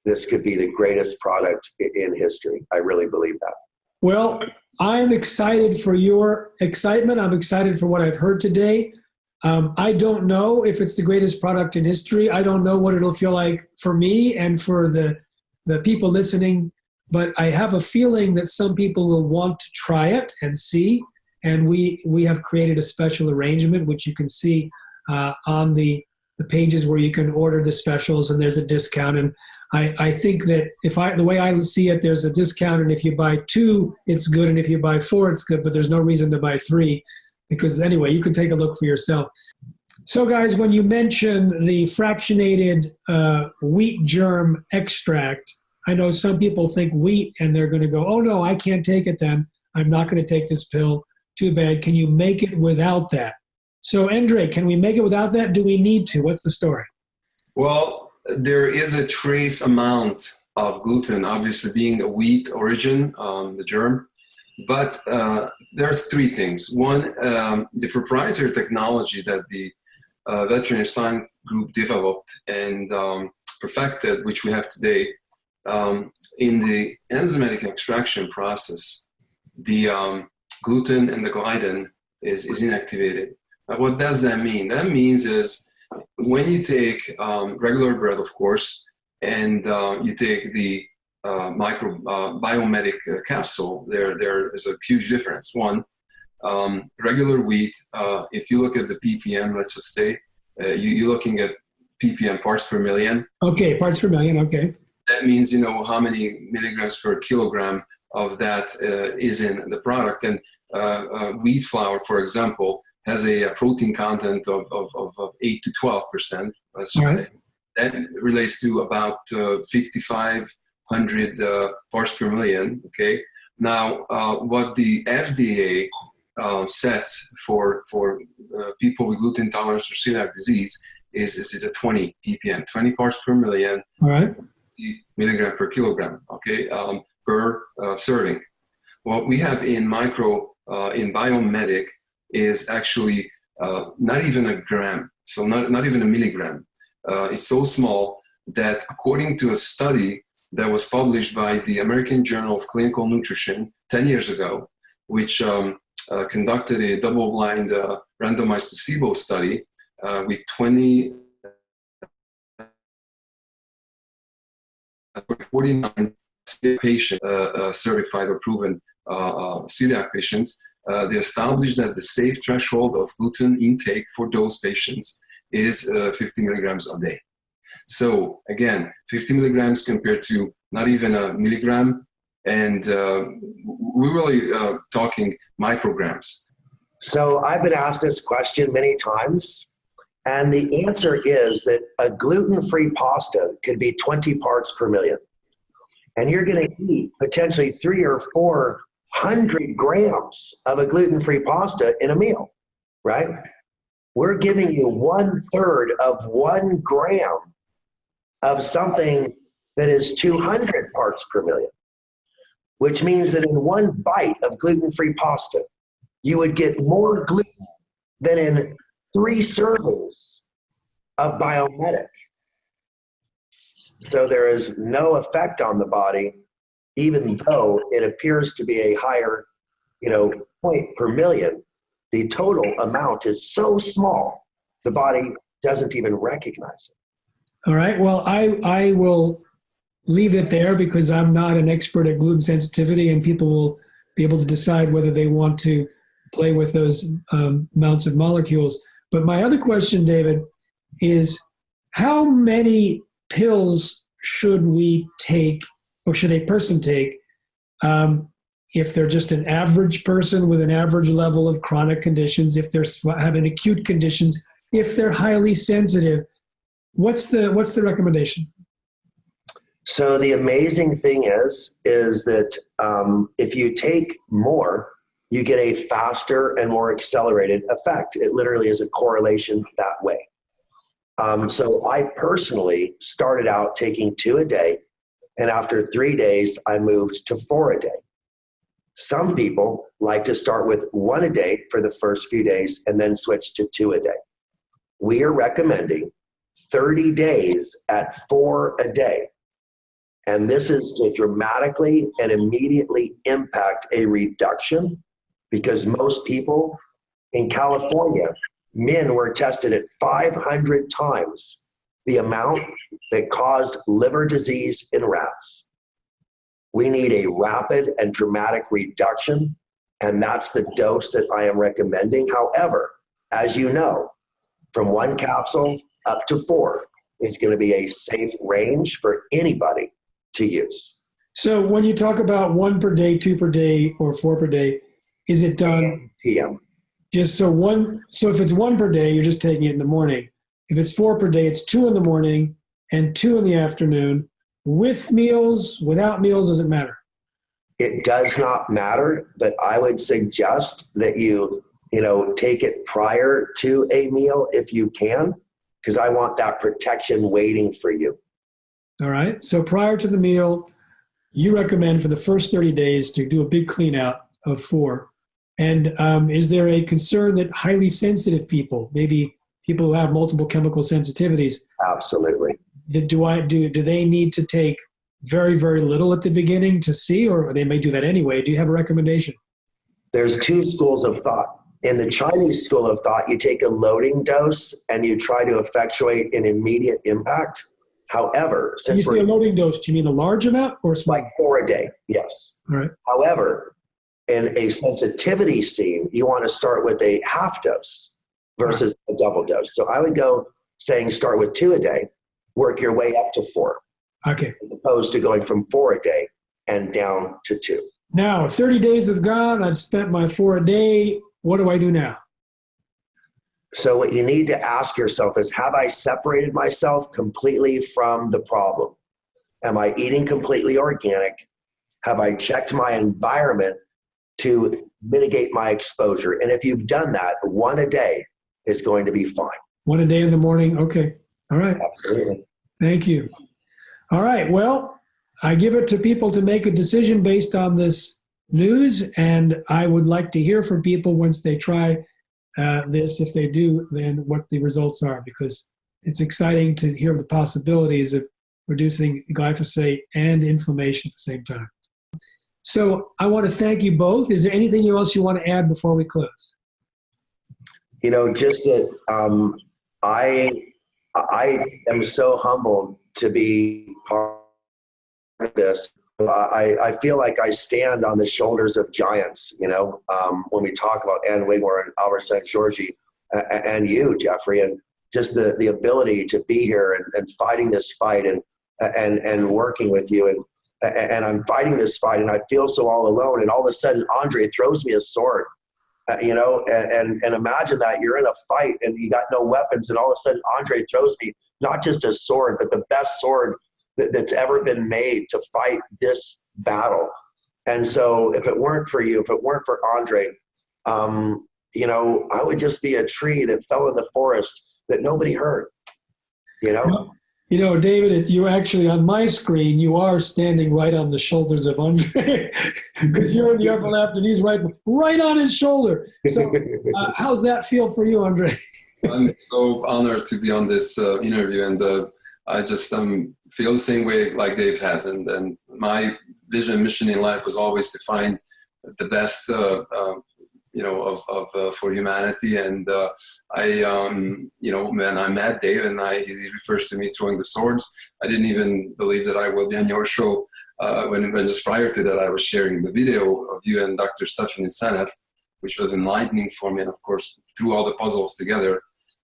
this could be the greatest product in history. I really believe that. Well, I'm excited for your excitement. I'm excited for what I've heard today. I don't know if it's the greatest product in history. I don't know what it'll feel like for me and for the people listening, but I have a feeling that some people will want to try it and see. And we have created a special arrangement, which you can see on the pages where you can order the specials, and there's a discount. And I think that the way I see it, there's a discount, and if you buy 2, it's good, and if you buy 4, it's good, but there's no reason to buy 3, because anyway, you can take a look for yourself. So guys, when you mention the fractionated wheat germ extract, I know some people think wheat, and they're going to go, oh no, I can't take it then. I'm not going to take this pill. Too bad. Can you make it without that? So Andre, can we make it without that? Do we need to? What's the story? Well, there is a trace amount of gluten, obviously being a wheat origin, the germ. But there are 3 things. One, the proprietary technology that the veterinary science group developed and perfected, which we have today, in the enzymatic extraction process, the gluten and the Gluten is inactivated. Now, what does that mean? That means is when you take regular bread, of course, and you take the biomimetic capsule, there is a huge difference. One, regular wheat, if you look at the ppm, let's just say, you're looking at ppm, parts per million. Okay, parts per million, okay. That means you know how many milligrams per kilogram of that is in the product. And wheat flour, for example, has a protein content of 8 to 12%, let's just say. That relates to about 5,500 parts per million, okay? Now, what the FDA sets for people with gluten intolerance or celiac disease is a 20 ppm, 20 parts per million, all right, milligram per kilogram, okay, per serving. What we have in biomedic is actually not even a gram, so not even a milligram. It's so small that according to a study that was published by the American Journal of Clinical Nutrition 10 years ago, which conducted a double-blind randomized placebo study with 49 patients, certified or proven celiac patients. They established that the safe threshold of gluten intake for those patients is 50 milligrams a day. So again, 50 milligrams compared to not even a milligram, and we're really talking micrograms. So I've been asked this question many times, and the answer is that a gluten-free pasta could be 20 parts per million. And you're going to eat potentially 300 or 400 grams of a gluten-free pasta in a meal, right? We're giving you 1/3 of 1 gram of something that is 200 parts per million. which means that in one bite of gluten-free pasta, you would get more gluten than in 3 servings of Biomedic. So there is no effect on the body, even though it appears to be a higher, point per million. The total amount is so small, the body doesn't even recognize it. All right. Well, I will leave it there because I'm not an expert at gluten sensitivity, and people will be able to decide whether they want to play with those amounts of molecules. But my other question, David, is how many pills should we take, or should a person take, if they're just an average person with an average level of chronic conditions, if they're having acute conditions, if they're highly sensitive? What's the recommendation? So the amazing thing is that if you take more, you get a faster and more accelerated effect. It literally is a correlation that way. So I personally started out taking 2 a day, and after 3 days, I moved to 4 a day. Some people like to start with 1 a day for the first few days and then switch to 2 a day. We are recommending 30 days at 4 a day. And this is to dramatically and immediately impact a reduction, because most people in California, men were tested at 500 times the amount that caused liver disease in rats. We need a rapid and dramatic reduction, and that's the dose that I am recommending. However, as you know, from 1 capsule up to 4 is going to be a safe range for anybody to use. So when you talk about 1 per day, 2 per day, or 4 per day, is it done PM. just so if it's 1 per day, you're just taking it in the morning. If it's 4 per day, it's 2 in the morning and 2 in the afternoon, with meals, without meals, doesn't matter? It does not matter, but I would suggest that you take it prior to a meal if you can, because I want that protection waiting for you. All right. So prior to the meal, you recommend for the first 30 days to do a big clean out of 4. And is there a concern that highly sensitive people, maybe people who have multiple chemical sensitivities, Absolutely. do they need to take very, very little at the beginning to see, or they may do that anyway? Do you have a recommendation? There's 2 schools of thought. In the Chinese school of thought, you take a loading dose and you try to effectuate an immediate impact. However, When you since say a loading dose, do you mean a large amount or a small? like 4 a day, yes. All right. However, in a sensitivity scene, you want to start with a half dose versus a double dose. So I would go saying start with 2 a day, work your way up to 4, Okay. as opposed to going from 4 a day and down to 2. Now, 30 days have gone. I've spent my 4 a day. What do I do now? So what you need to ask yourself is, have I separated myself completely from the problem? Am I eating completely organic? Have I checked my environment to mitigate my exposure? And if you've done that, 1 a day is going to be fine. 1 a day in the morning. Okay. All right. Absolutely. Thank you. All right. Well, I give it to people to make a decision based on this news, and I would like to hear from people once they try this. If they do, then what the results are, because it's exciting to hear the possibilities of reducing glyphosate and inflammation at the same time. So I want to thank you both. Is there anything else you want to add before we close? Just that I am so humbled to be part of this. I feel like I stand on the shoulders of giants, when we talk about Ann Wigmore and Albert St. Georgi and you, Jeffrey, and just the ability to be here and fighting this fight and working with you. And I'm fighting this fight and I feel so all alone. And all of a sudden, Andre throws me a sword, and imagine that you're in a fight and you got no weapons. And all of a sudden, Andre throws me not just a sword, but the best sword that's ever been made to fight this battle. And so if it weren't for you, if it weren't for Andre, I would just be a tree that fell in the forest that nobody heard, Well, You know, David, you actually, on my screen, you are standing right on the shoulders of Andre because you're in the upper left and he's right on his shoulder. So how's that feel for you, Andre? I'm so honored to be on this interview, and I just feel the same way like Dave has. And my vision and mission in life was always to find the best, for humanity. And when I met Dave, and he refers to me throwing the swords, I didn't even believe that I will be on your show. When just prior to that, I was sharing the video of you and Dr. Stephanie Seneff, which was enlightening for me, and of course, threw all the puzzles together.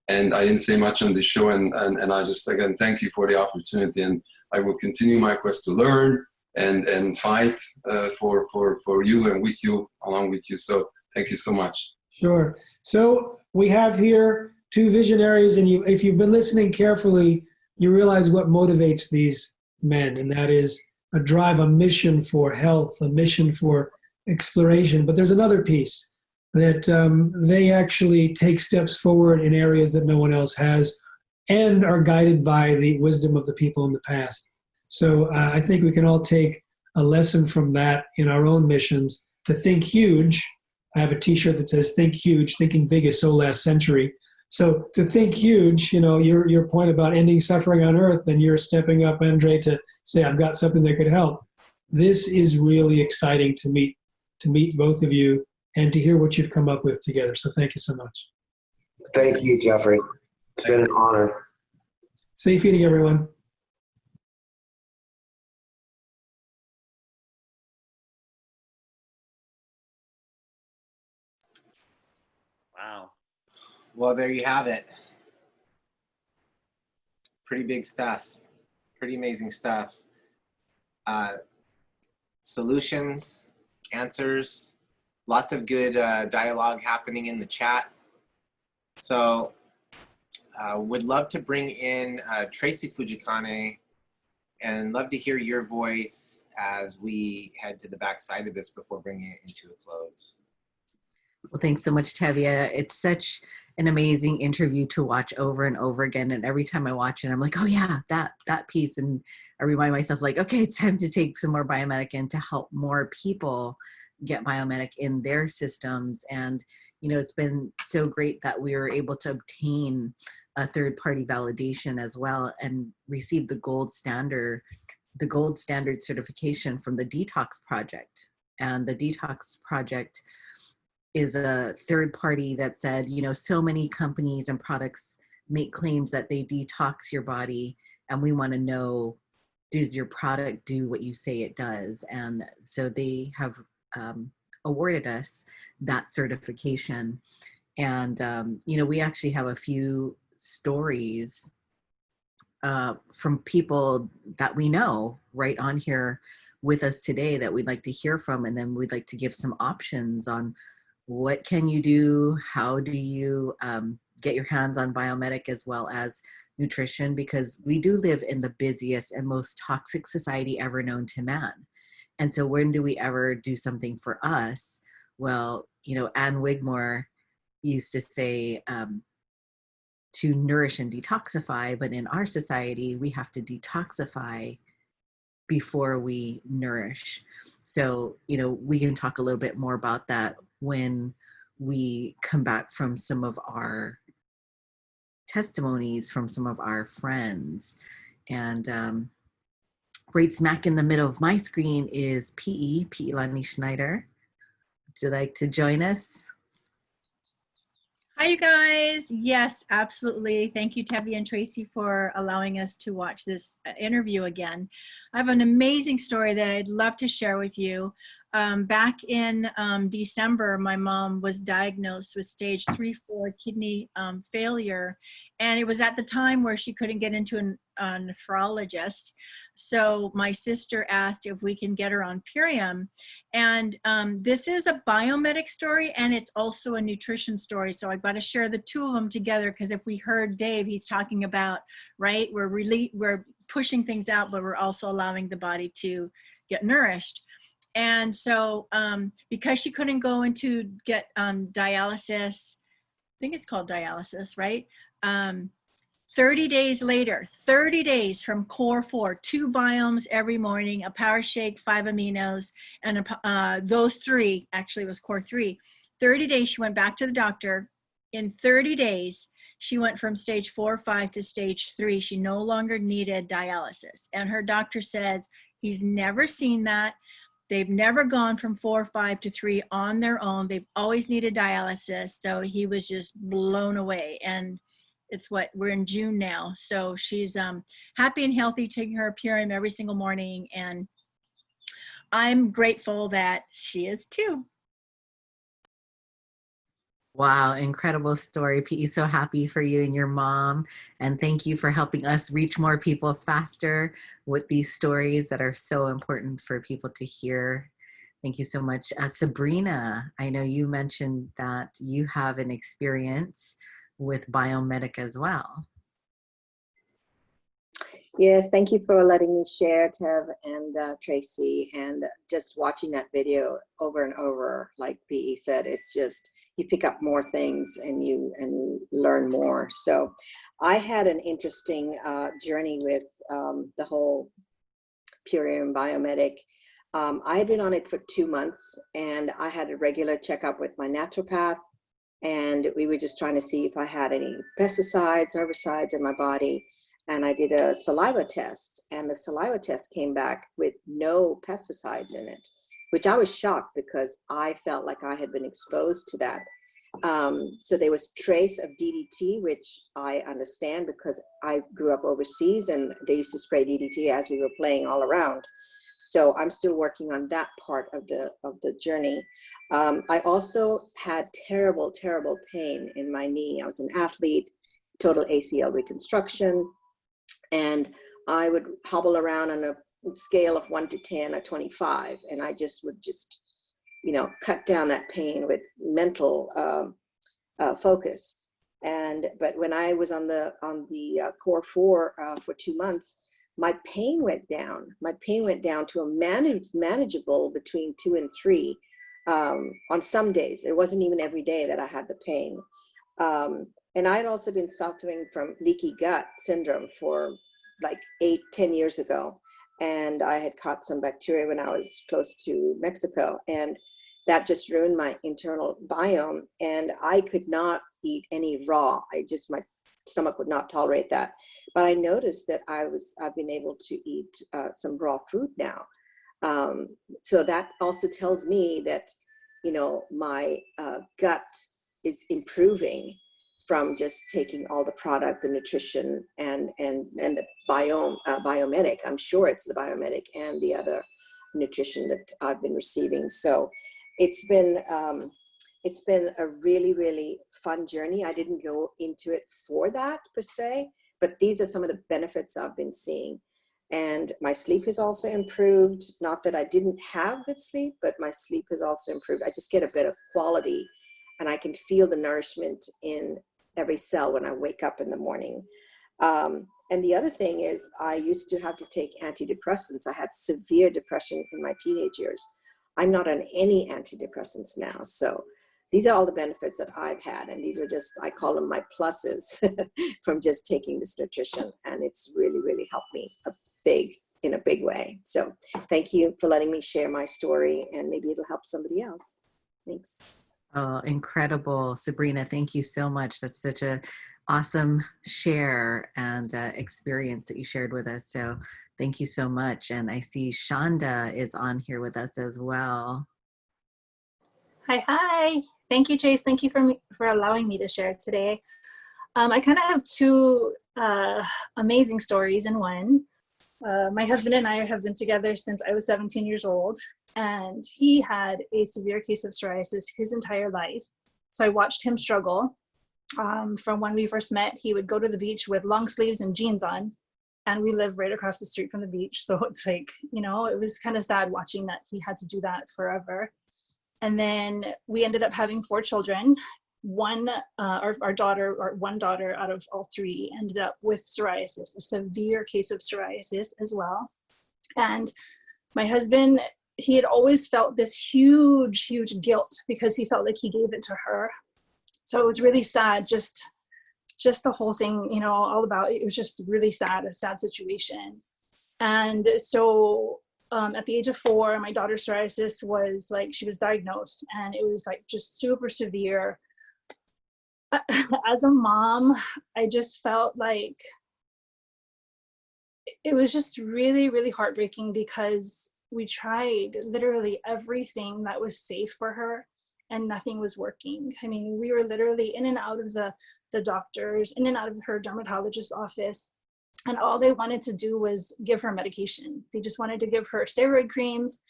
And I didn't say much on the show, and I just, again, thank you for the opportunity, and I will continue my quest to learn and fight for you and with you, along with you. So thank you so much. Sure. So we have here two visionaries, and if you've been listening carefully, you realize what motivates these men, and that is a drive, a mission for health, a mission for exploration. But there's another piece, that they actually take steps forward in areas that no one else has and are guided by the wisdom of the people in the past. So I think we can all take a lesson from that in our own missions to think huge. I have a t-shirt that says think huge, thinking big is so last century. So to think huge, you know, your point about ending suffering on earth, and you're stepping up, Andre, to say, I've got something that could help. This is really exciting to meet both of you and to hear what you've come up with together. So thank you so much. Thank you, Jeffrey. It's been an honor. Safe eating, everyone. Wow. Well, there you have it. Pretty big stuff. Pretty amazing stuff. Solutions, answers, lots of good dialogue happening in the chat. So would love to bring in Tracy Fujikane, and love to hear your voice as we head to the back side of this before bringing it into a close. Well, thanks so much, Tevye. It's such an amazing interview to watch over and over again. And every time I watch it, I'm like, oh yeah, that piece. And I remind myself, like, okay, it's time to take some more biomimetic in to help more people get biomimetic in their systems. And, you know, it's been so great that we were able to obtain a third-party validation as well and receive the gold standard certification from the Detox Project. And the Detox Project is a third party that said, you know, so many companies and products make claims that they detox your body, and we want to know, does your product do what you say it does? And so they have awarded us that certification. And, you know, we actually have a few stories from people that we know right on here with us today that we'd like to hear from, and then we'd like to give some options on what can you do, how do you get your hands on biomimetic as well as nutrition, because we do live in the busiest and most toxic society ever known to man. And so when do we ever do something for us? Well, you know, Anne Wigmore used to say to nourish and detoxify, but in our society, we have to detoxify before we nourish. So, you know, we can talk a little bit more about that when we come back from some of our testimonies from some of our friends. And right smack in the middle of my screen is P. Lani Schneider. Would you like to join us? Hi, you guys. Yes, absolutely. Thank you, Tevye and Tracy, for allowing us to watch this interview again. I have an amazing story that I'd love to share with you. Back in December, my mom was diagnosed with stage 3/4 kidney failure. And it was at the time where she couldn't get into a nephrologist. So my sister asked if we can get her on Purium. And this is a biomimetic story, and it's also a nutrition story. So I've got to share the two of them together, because if we heard Dave, he's talking about, right, we're pushing things out, but we're also allowing the body to get nourished. And so because she couldn't go into get dialysis, I think it's called dialysis, right? 30 days later, 30 days from core 4, 2 biomes every morning, a power shake, 5 aminos, and those 3, actually it was core 3. 30 days, she went back to the doctor. In 30 days, she went from stage 4 or 5 to stage 3. She no longer needed dialysis. And her doctor says he's never seen that. They've never gone from 4, 5 to 3 on their own. They've always needed dialysis. So he was just blown away. And we're in June now. So she's happy and healthy, taking her Purium every single morning. And I'm grateful that she is too. Wow, incredible story, PE. So happy for you and your mom. And thank you for helping us reach more people faster with these stories that are so important for people to hear. Thank you so much. Sabrina, I know you mentioned that you have an experience with Biomedic as well. Yes, thank you for letting me share, Tev and Tracy, and just watching that video over and over, like PE said, it's just, you pick up more things and you learn more. So I had an interesting journey with the whole Purium Biomedic. I had been on it for 2 months, and I had a regular checkup with my naturopath, and we were just trying to see if I had any pesticides, herbicides in my body. And I did a saliva test, and the saliva test came back with no pesticides in it, which I was shocked because I felt like I had been exposed to that. So there was trace of DDT, which I understand because I grew up overseas and they used to spray DDT as we were playing all around. So I'm still working on that part of the journey. I also had terrible, terrible pain in my knee. I was an athlete, total ACL reconstruction, and I would hobble around on a scale of 1 to 10 or 25, and I would cut down that pain with mental focus. But when I was on the core 4 for 2 months, my pain went down. My pain went down to a manageable between 2 and 3 on some days. It wasn't even every day that I had the pain. And I had also been suffering from leaky gut syndrome for like 8-10 years ago. And I had caught some bacteria when I was close to Mexico. And that just ruined my internal biome. And I could not eat any raw. My stomach would not tolerate that. But I noticed that I've been able to eat some raw food now. So that also tells me that, my gut is improving from just taking all the product, the nutrition, and the Biomedic. I'm sure it's the Biomedic and the other nutrition that I've been receiving. So it's been a really, really fun journey. I didn't go into it for that per se, but these are some of the benefits I've been seeing. And my sleep has also improved. Not that I didn't have good sleep, but my sleep has also improved. I just get a better quality, and I can feel the nourishment in every cell when I wake up in the morning. And the other thing is, I used to have to take antidepressants. I had severe depression in my teenage years. I'm not on any antidepressants now. So these are all the benefits that I've had. And these are just, I call them my pluses from just taking this nutrition. And it's really, really helped me in a big way. So thank you for letting me share my story, and maybe it'll help somebody else. Thanks. Oh, incredible. Sabrina, thank you so much. That's such a awesome share and experience that you shared with us. So thank you so much. And I see Shonda is on here with us as well. Hi. Thank you, Chase. Thank you for allowing me to share today. I kind of have 2 amazing stories in one. My husband and I have been together since I was 17 years old, and he had a severe case of psoriasis his entire life. So I watched him struggle. From when we first met, he would go to the beach with long sleeves and jeans on, and we live right across the street from the beach. So it's like, it was kind of sad watching that he had to do that forever. And then we ended up having 4 children. One daughter out of all 3 ended up with psoriasis, a severe case of psoriasis as well. And my husband, he had always felt this huge, huge guilt because he felt like he gave it to her. So it was really sad just just the whole thing, you know, all about, it was just really sad, a sad situation. And so at the age of 4, my daughter's psoriasis was like, she was diagnosed, and it was like just super severe. As a mom, I just felt like it was just really, really heartbreaking, because we tried literally everything that was safe for her and nothing was working. I mean, we were literally in and out of the doctors, in and out of her dermatologist's office. And all they wanted to do was give her medication. They just wanted to give her steroid creams.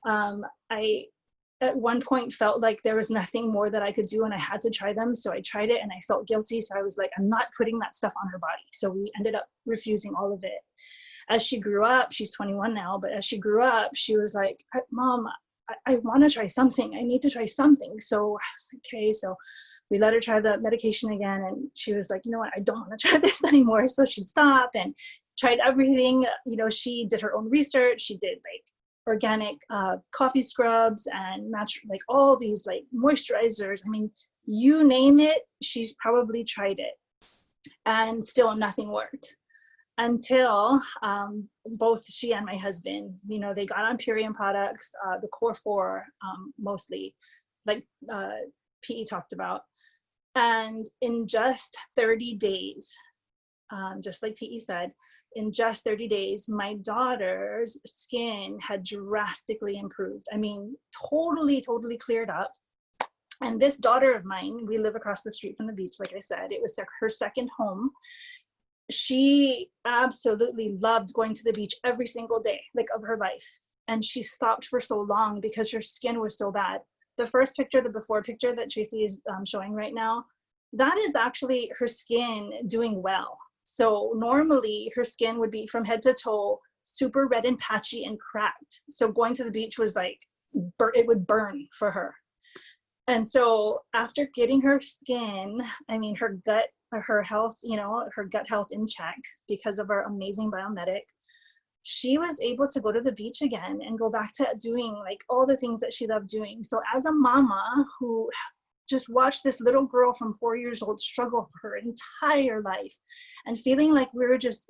I, at one point, felt like there was nothing more that I could do, and I had to try them. So I tried it, and I felt guilty. So I was like, I'm not putting that stuff on her body. So we ended up refusing all of it. As she grew up, she's 21 now, but as she grew up, she was like, Mom, I want to try something. I need to try something. So I was like, okay. So we let her try the medication again, and she was like, you know what, I don't want to try this anymore. So she'd stop and tried everything. You know, she did her own research. She did like organic coffee scrubs and natural, like all these like moisturizers. I mean, you name it, she's probably tried it, and still nothing worked. Until both she and my husband, you know, they got on Purion products, the Core 4 mostly, like PE talked about. And in just 30 days, just like PE said, in just 30 days, my daughter's skin had drastically improved. I mean, totally cleared up. And this daughter of mine, we live across the street from the beach, like I said, it was her second home. She absolutely loved going to the beach every single day, like of her life. And she stopped for so long because her skin was so bad. The first picture, the before picture that Tracy is showing right now, that is actually her skin doing well. So normally her skin would be from head to toe, super red and patchy and cracked. So going to the beach was like, it would burn for her. And so after getting her skin, I mean, her gut, her health, you know, her gut health in check because of our amazing biomedic, she was able to go to the beach again and go back to doing like all the things that she loved doing. So as a mama who just watched this little girl from 4 years old struggle for her entire life and feeling like we were just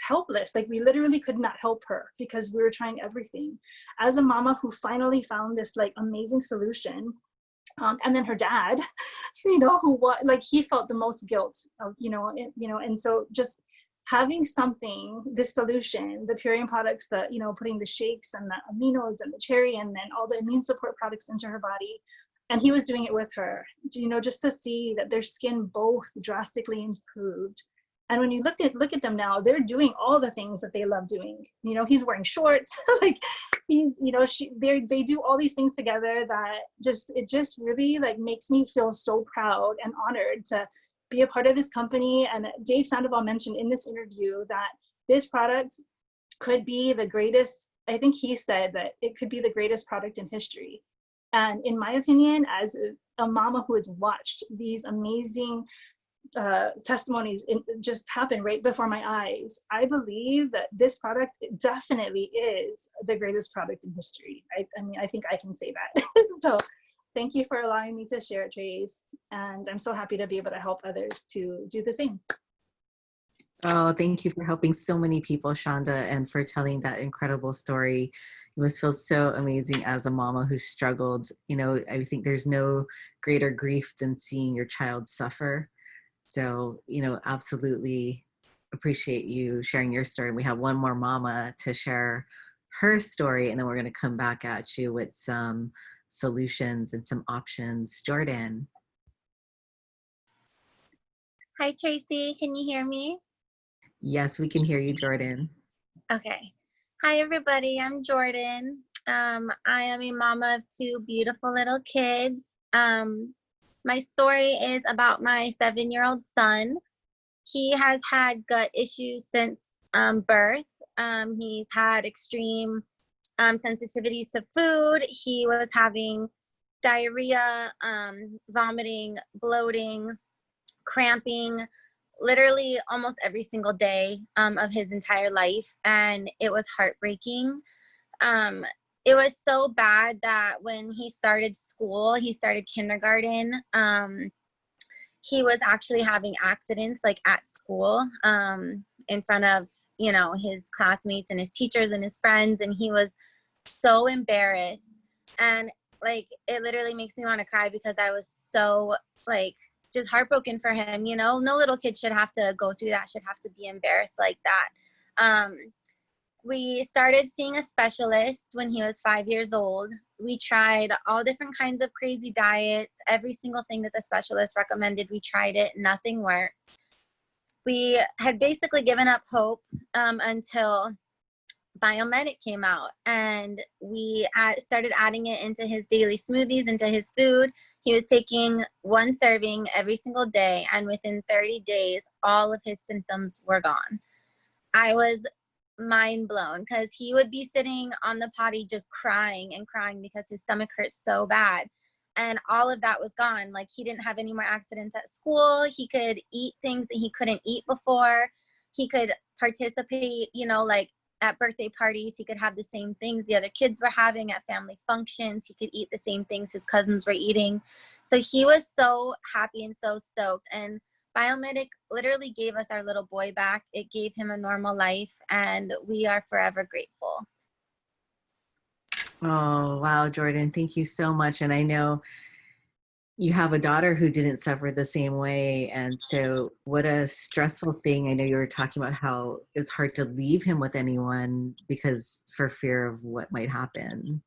helpless, like we literally could not help her because we were trying everything. As a mama who finally found this like amazing solution, and then her dad, you know, like he felt the most guilt, and so just having something, this solution, the Purion products, that, you know, putting the shakes and the aminos and the cherry and then all the immune support products into her body. And he was doing it with her, you know, just to see that their skin both drastically improved. And when you look at them now, they're doing all the things that they love doing. You know, he's wearing shorts, like he's, you know, they do all these things together that it just really like makes me feel so proud and honored to be a part of this company. And Dave Sandoval mentioned in this interview that this product could be the greatest. I think he said that it could be the greatest product in history. And in my opinion, as a mama who has watched these amazing testimonies just happen right before my eyes, I believe that this product definitely is the greatest product in history. I mean, I think I can say that. So thank you for allowing me to share, Trace. And I'm so happy to be able to help others to do the same. Oh, thank you for helping so many people, Shonda, and for telling that incredible story. You must feel so amazing as a mama who struggled. You know, I think there's no greater grief than seeing your child suffer. So, you know, absolutely appreciate you sharing your story. We have one more mama to share her story, and then we're going to come back at you with some solutions and some options. Jordan. Hi, Tracy. Can you hear me? Yes, we can hear you, Jordan. Okay. Hi, everybody. I'm Jordan. I am a mama of 2 beautiful little kids. My story is about my 7-year-old son. He has had gut issues since birth. He's had extreme sensitivities to food. He was having diarrhea, vomiting, bloating, cramping, literally almost every single day of his entire life. And it was heartbreaking. It was so bad that when he started school, he started kindergarten, he was actually having accidents like at school, in front of, you know, his classmates and his teachers and his friends. And he was so embarrassed. And like, it literally makes me want to cry because I was so like, just heartbroken for him. You know, no little kid should have to go through that, should have to be embarrassed like that. We started seeing a specialist when he was 5 years old. We tried all different kinds of crazy diets, every single thing that the specialist recommended. We tried it, nothing worked. We had basically given up hope until Biomedic came out, and we started adding it into his daily smoothies, into his food. He was taking 1 serving every single day, and within 30 days, all of his symptoms were gone. I was mind blown because he would be sitting on the potty just crying and crying because his stomach hurt so bad. And all of that was gone. Like, he didn't have any more accidents at school. He could eat things that he couldn't eat before. He could participate, you know, like at birthday parties. He could have the same things the other kids were having at family functions. He could eat the same things his cousins were eating. So he was so happy and so stoked. And Biomedic literally gave us our little boy back. It gave him a normal life, and we are forever grateful. Oh, wow, Jordan, thank you so much. And I know you have a daughter who didn't suffer the same way. And so what a stressful thing. I know you were talking about how it's hard to leave him with anyone because for fear of what might happen.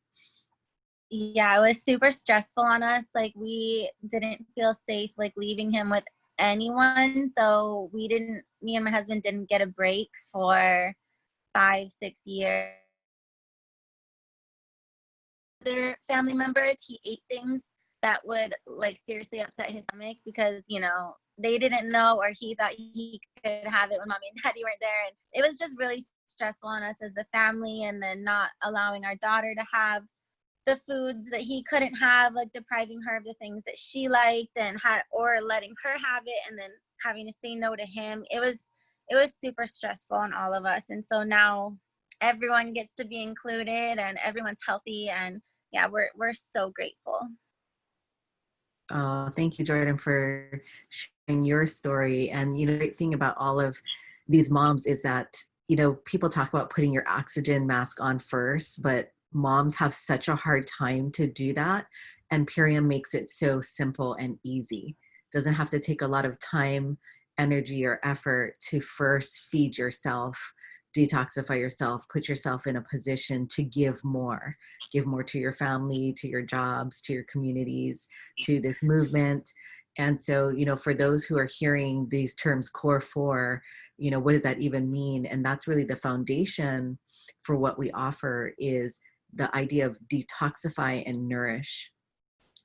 Yeah, it was super stressful on us. Like, we didn't feel safe, like, leaving him with anyone. So me and my husband didn't get a break for 5-6 years. Other family members, he ate things that would like seriously upset his stomach because, you know, they didn't know, or he thought he could have it when mommy and daddy weren't there. And it was just really stressful on us as a family, and then not allowing our daughter to have the foods that he couldn't have, like depriving her of the things that she liked, and or letting her have it and then having to say no to him. It was super stressful on all of us. And so now everyone gets to be included and everyone's healthy, and yeah, we're so grateful. Oh, thank you, Jordan, for sharing your story. And, you know, the great thing about all of these moms is that, you know, people talk about putting your oxygen mask on first, but moms have such a hard time to do that. And Purium makes it so simple and easy. Doesn't have to take a lot of time, energy, or effort to first feed yourself, detoxify yourself, put yourself in a position to give more to your family, to your jobs, to your communities, to this movement. And so, you know, for those who are hearing these terms, core 4, you know, what does that even mean? And that's really the foundation for what we offer, is the idea of detoxify and nourish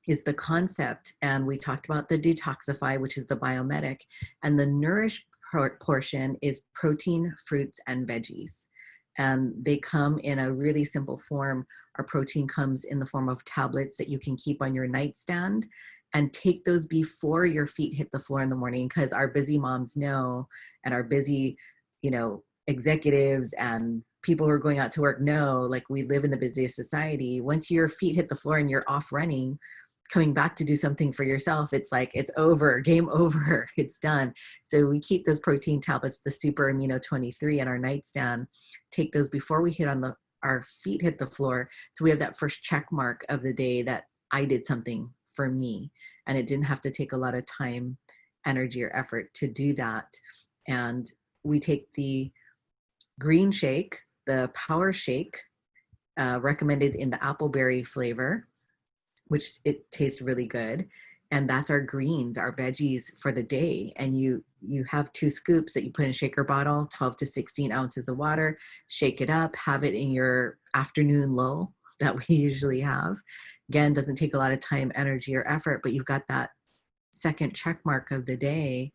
is the concept. And we talked about the detoxify, which is the biomedic, and the nourish portion is protein, fruits, and veggies. And they come in a really simple form. Our protein comes in the form of tablets that you can keep on your nightstand and take those before your feet hit the floor in the morning, because our busy moms know, and our busy, you know, executives and people who are going out to work know, like, we live in the busiest society. Once your feet hit the floor and you're off running, coming back to do something for yourself, it's like, it's over, game over, it's done. So we keep those protein tablets, the super amino 23, in our nightstand, take those before we our feet hit the floor. So we have that first check mark of the day that I did something for me, and it didn't have to take a lot of time, energy, or effort to do that. And we take the green shake, the power shake, recommended in the appleberry flavor, which it tastes really good. And that's our greens, our veggies for the day. And you have 2 scoops that you put in a shaker bottle, 12 to 16 ounces of water, shake it up, have it in your afternoon lull that we usually have. Again, doesn't take a lot of time, energy, or effort, but you've got that second check mark of the day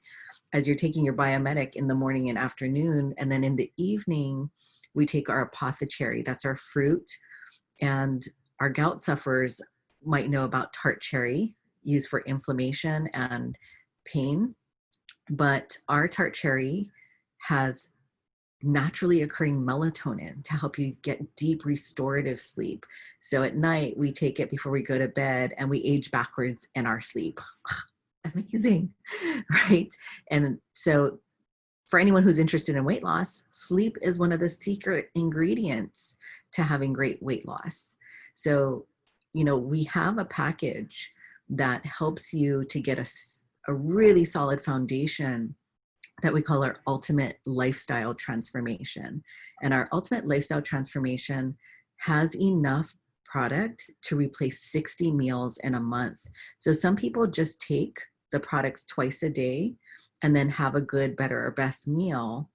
as you're taking your biomedic in the morning and afternoon. And then in the evening, we take our apothecary, that's our fruit. And our gout sufferers might know about tart cherry, used for inflammation and pain. But our tart cherry has naturally occurring melatonin to help you get deep restorative sleep. So at night, we take it before we go to bed, and we age backwards in our sleep. amazing, right? And so for anyone who's interested in weight loss, sleep is one of the secret ingredients to having great weight loss. So, we have a package that helps you to get a really solid foundation that we call our ultimate lifestyle transformation. And our ultimate lifestyle transformation has enough product to replace 60 meals in a month. So some people just take the products twice a day and then have a good, better, or best meal.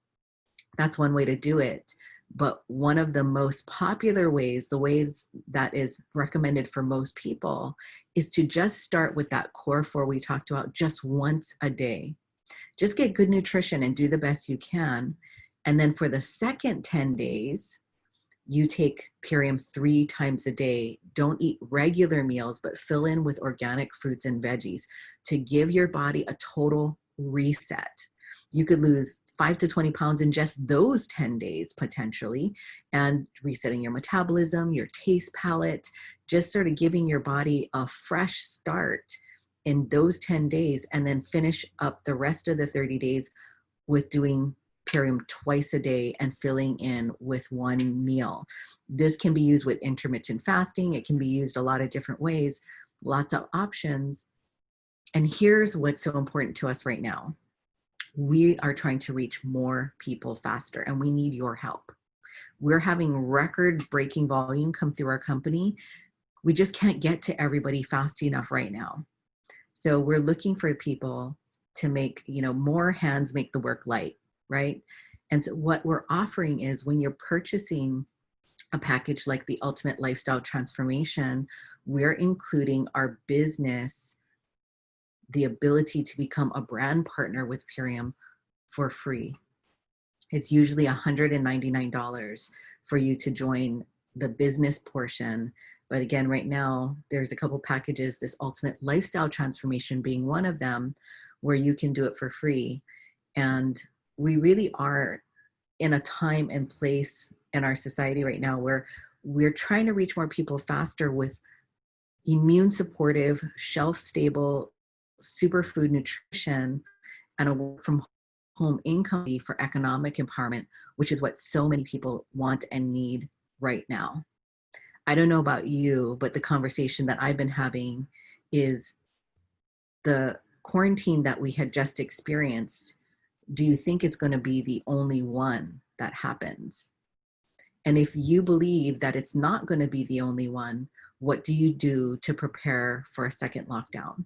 That's one way to do it. But one of the most popular ways, the ways that is recommended for most people, is to just start with that core 4 we talked about just once a day. Just get good nutrition and do the best you can. And then for the second 10 days, you take Purium 3 times a day. Don't eat regular meals, but fill in with organic fruits and veggies to give your body a total reset. You could lose 5 to 20 pounds in just those 10 days potentially, and resetting your metabolism, your taste palette, just sort of giving your body a fresh start in those 10 days, and then finish up the rest of the 30 days with doing Purium twice a day and filling in with one meal. This can be used with intermittent fasting. It can be used a lot of different ways, lots of options. And here's what's so important to us right now. We are trying to reach more people faster, and we need your help. We're having record-breaking volume come through our company. We just can't get to everybody fast enough right now. So we're looking for people to make, more hands make the work light, right? And so what we're offering is, when you're purchasing a package like the Ultimate Lifestyle Transformation, we're including our business, the ability to become a brand partner with Purium for free. It's usually $199 for you to join the business portion. But again, right now, there's a couple packages, this Ultimate Lifestyle Transformation being one of them, where you can do it for free. And we really are in a time and place in our society right now where we're trying to reach more people faster with immune supportive, shelf stable, superfood nutrition, and a work from home income for economic empowerment, which is what so many people want and need right now. I don't know about you, but the conversation that I've been having is, the quarantine that we had just experienced, do you think it's going to be the only one that happens? And if you believe that it's not going to be the only one, what do you do to prepare for a second lockdown?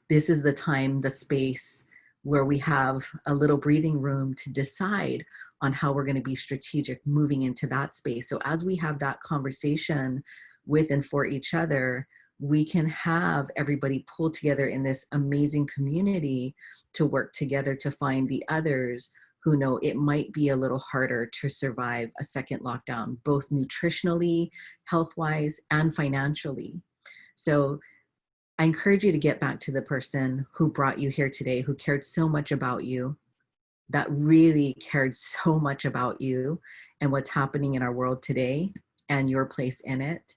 This is the time, the space where we have a little breathing room to decide on how we're going to be strategic moving into that space. So as we have that conversation with and for each other, we can have everybody pull together in this amazing community to work together to find the others who know it might be a little harder to survive a second lockdown, both nutritionally, health-wise, and financially. So I encourage you to get back to the person who brought you here today, who cared so much about you, that really cared so much about you and what's happening in our world today and your place in it.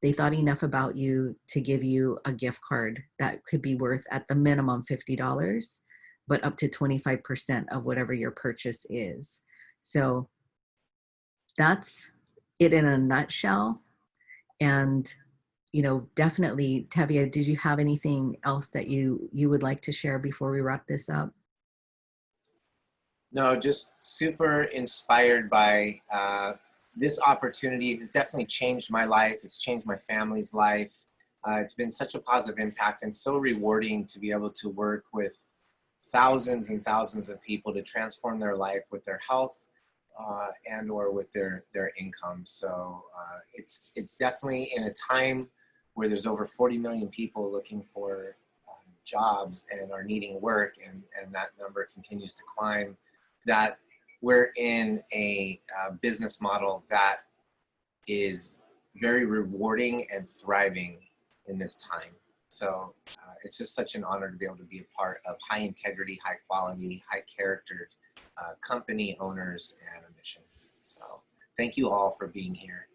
They thought enough about you to give you a gift card that could be worth at the minimum $50, but up to 25% of whatever your purchase is. So that's it in a nutshell. And definitely, Tevye, did you have anything else that you would like to share before we wrap this up? No, just super inspired by this opportunity. Has definitely changed my life. It's changed my family's life. It's been such a positive impact and so rewarding to be able to work with thousands and thousands of people to transform their life with their health and or with their income. So it's definitely in a time where there's over 40 million people looking for jobs and are needing work, and that number continues to climb, that we're in a business model that is very rewarding and thriving in this time. So it's just such an honor to be able to be a part of high integrity, high quality, high charactered company owners and a mission. So thank you all for being here.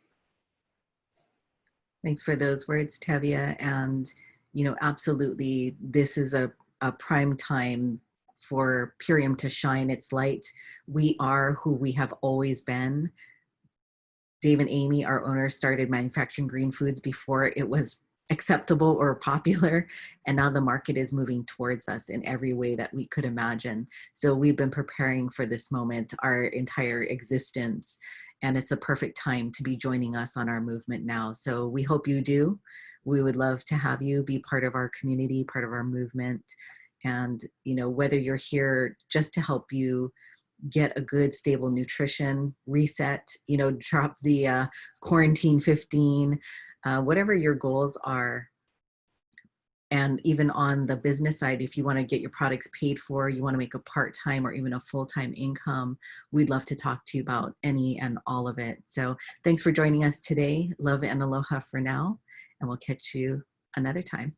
Thanks for those words, Tevye. And absolutely, this is a prime time for Purium to shine its light. We are who we have always been. Dave and Amy, our owners, started manufacturing green foods before it was acceptable or popular, and now the market is moving towards us in every way that we could imagine. So we've been preparing for this moment our entire existence, and it's a perfect time to be joining us on our movement now. So we hope you do. We would love to have you be part of our community, part of our movement. And whether you're here just to help you get a good stable nutrition, reset, drop the quarantine 15, whatever your goals are. And even on the business side, if you want to get your products paid for, you want to make a part-time or even a full-time income, we'd love to talk to you about any and all of it. So thanks for joining us today. Love and aloha for now, and we'll catch you another time.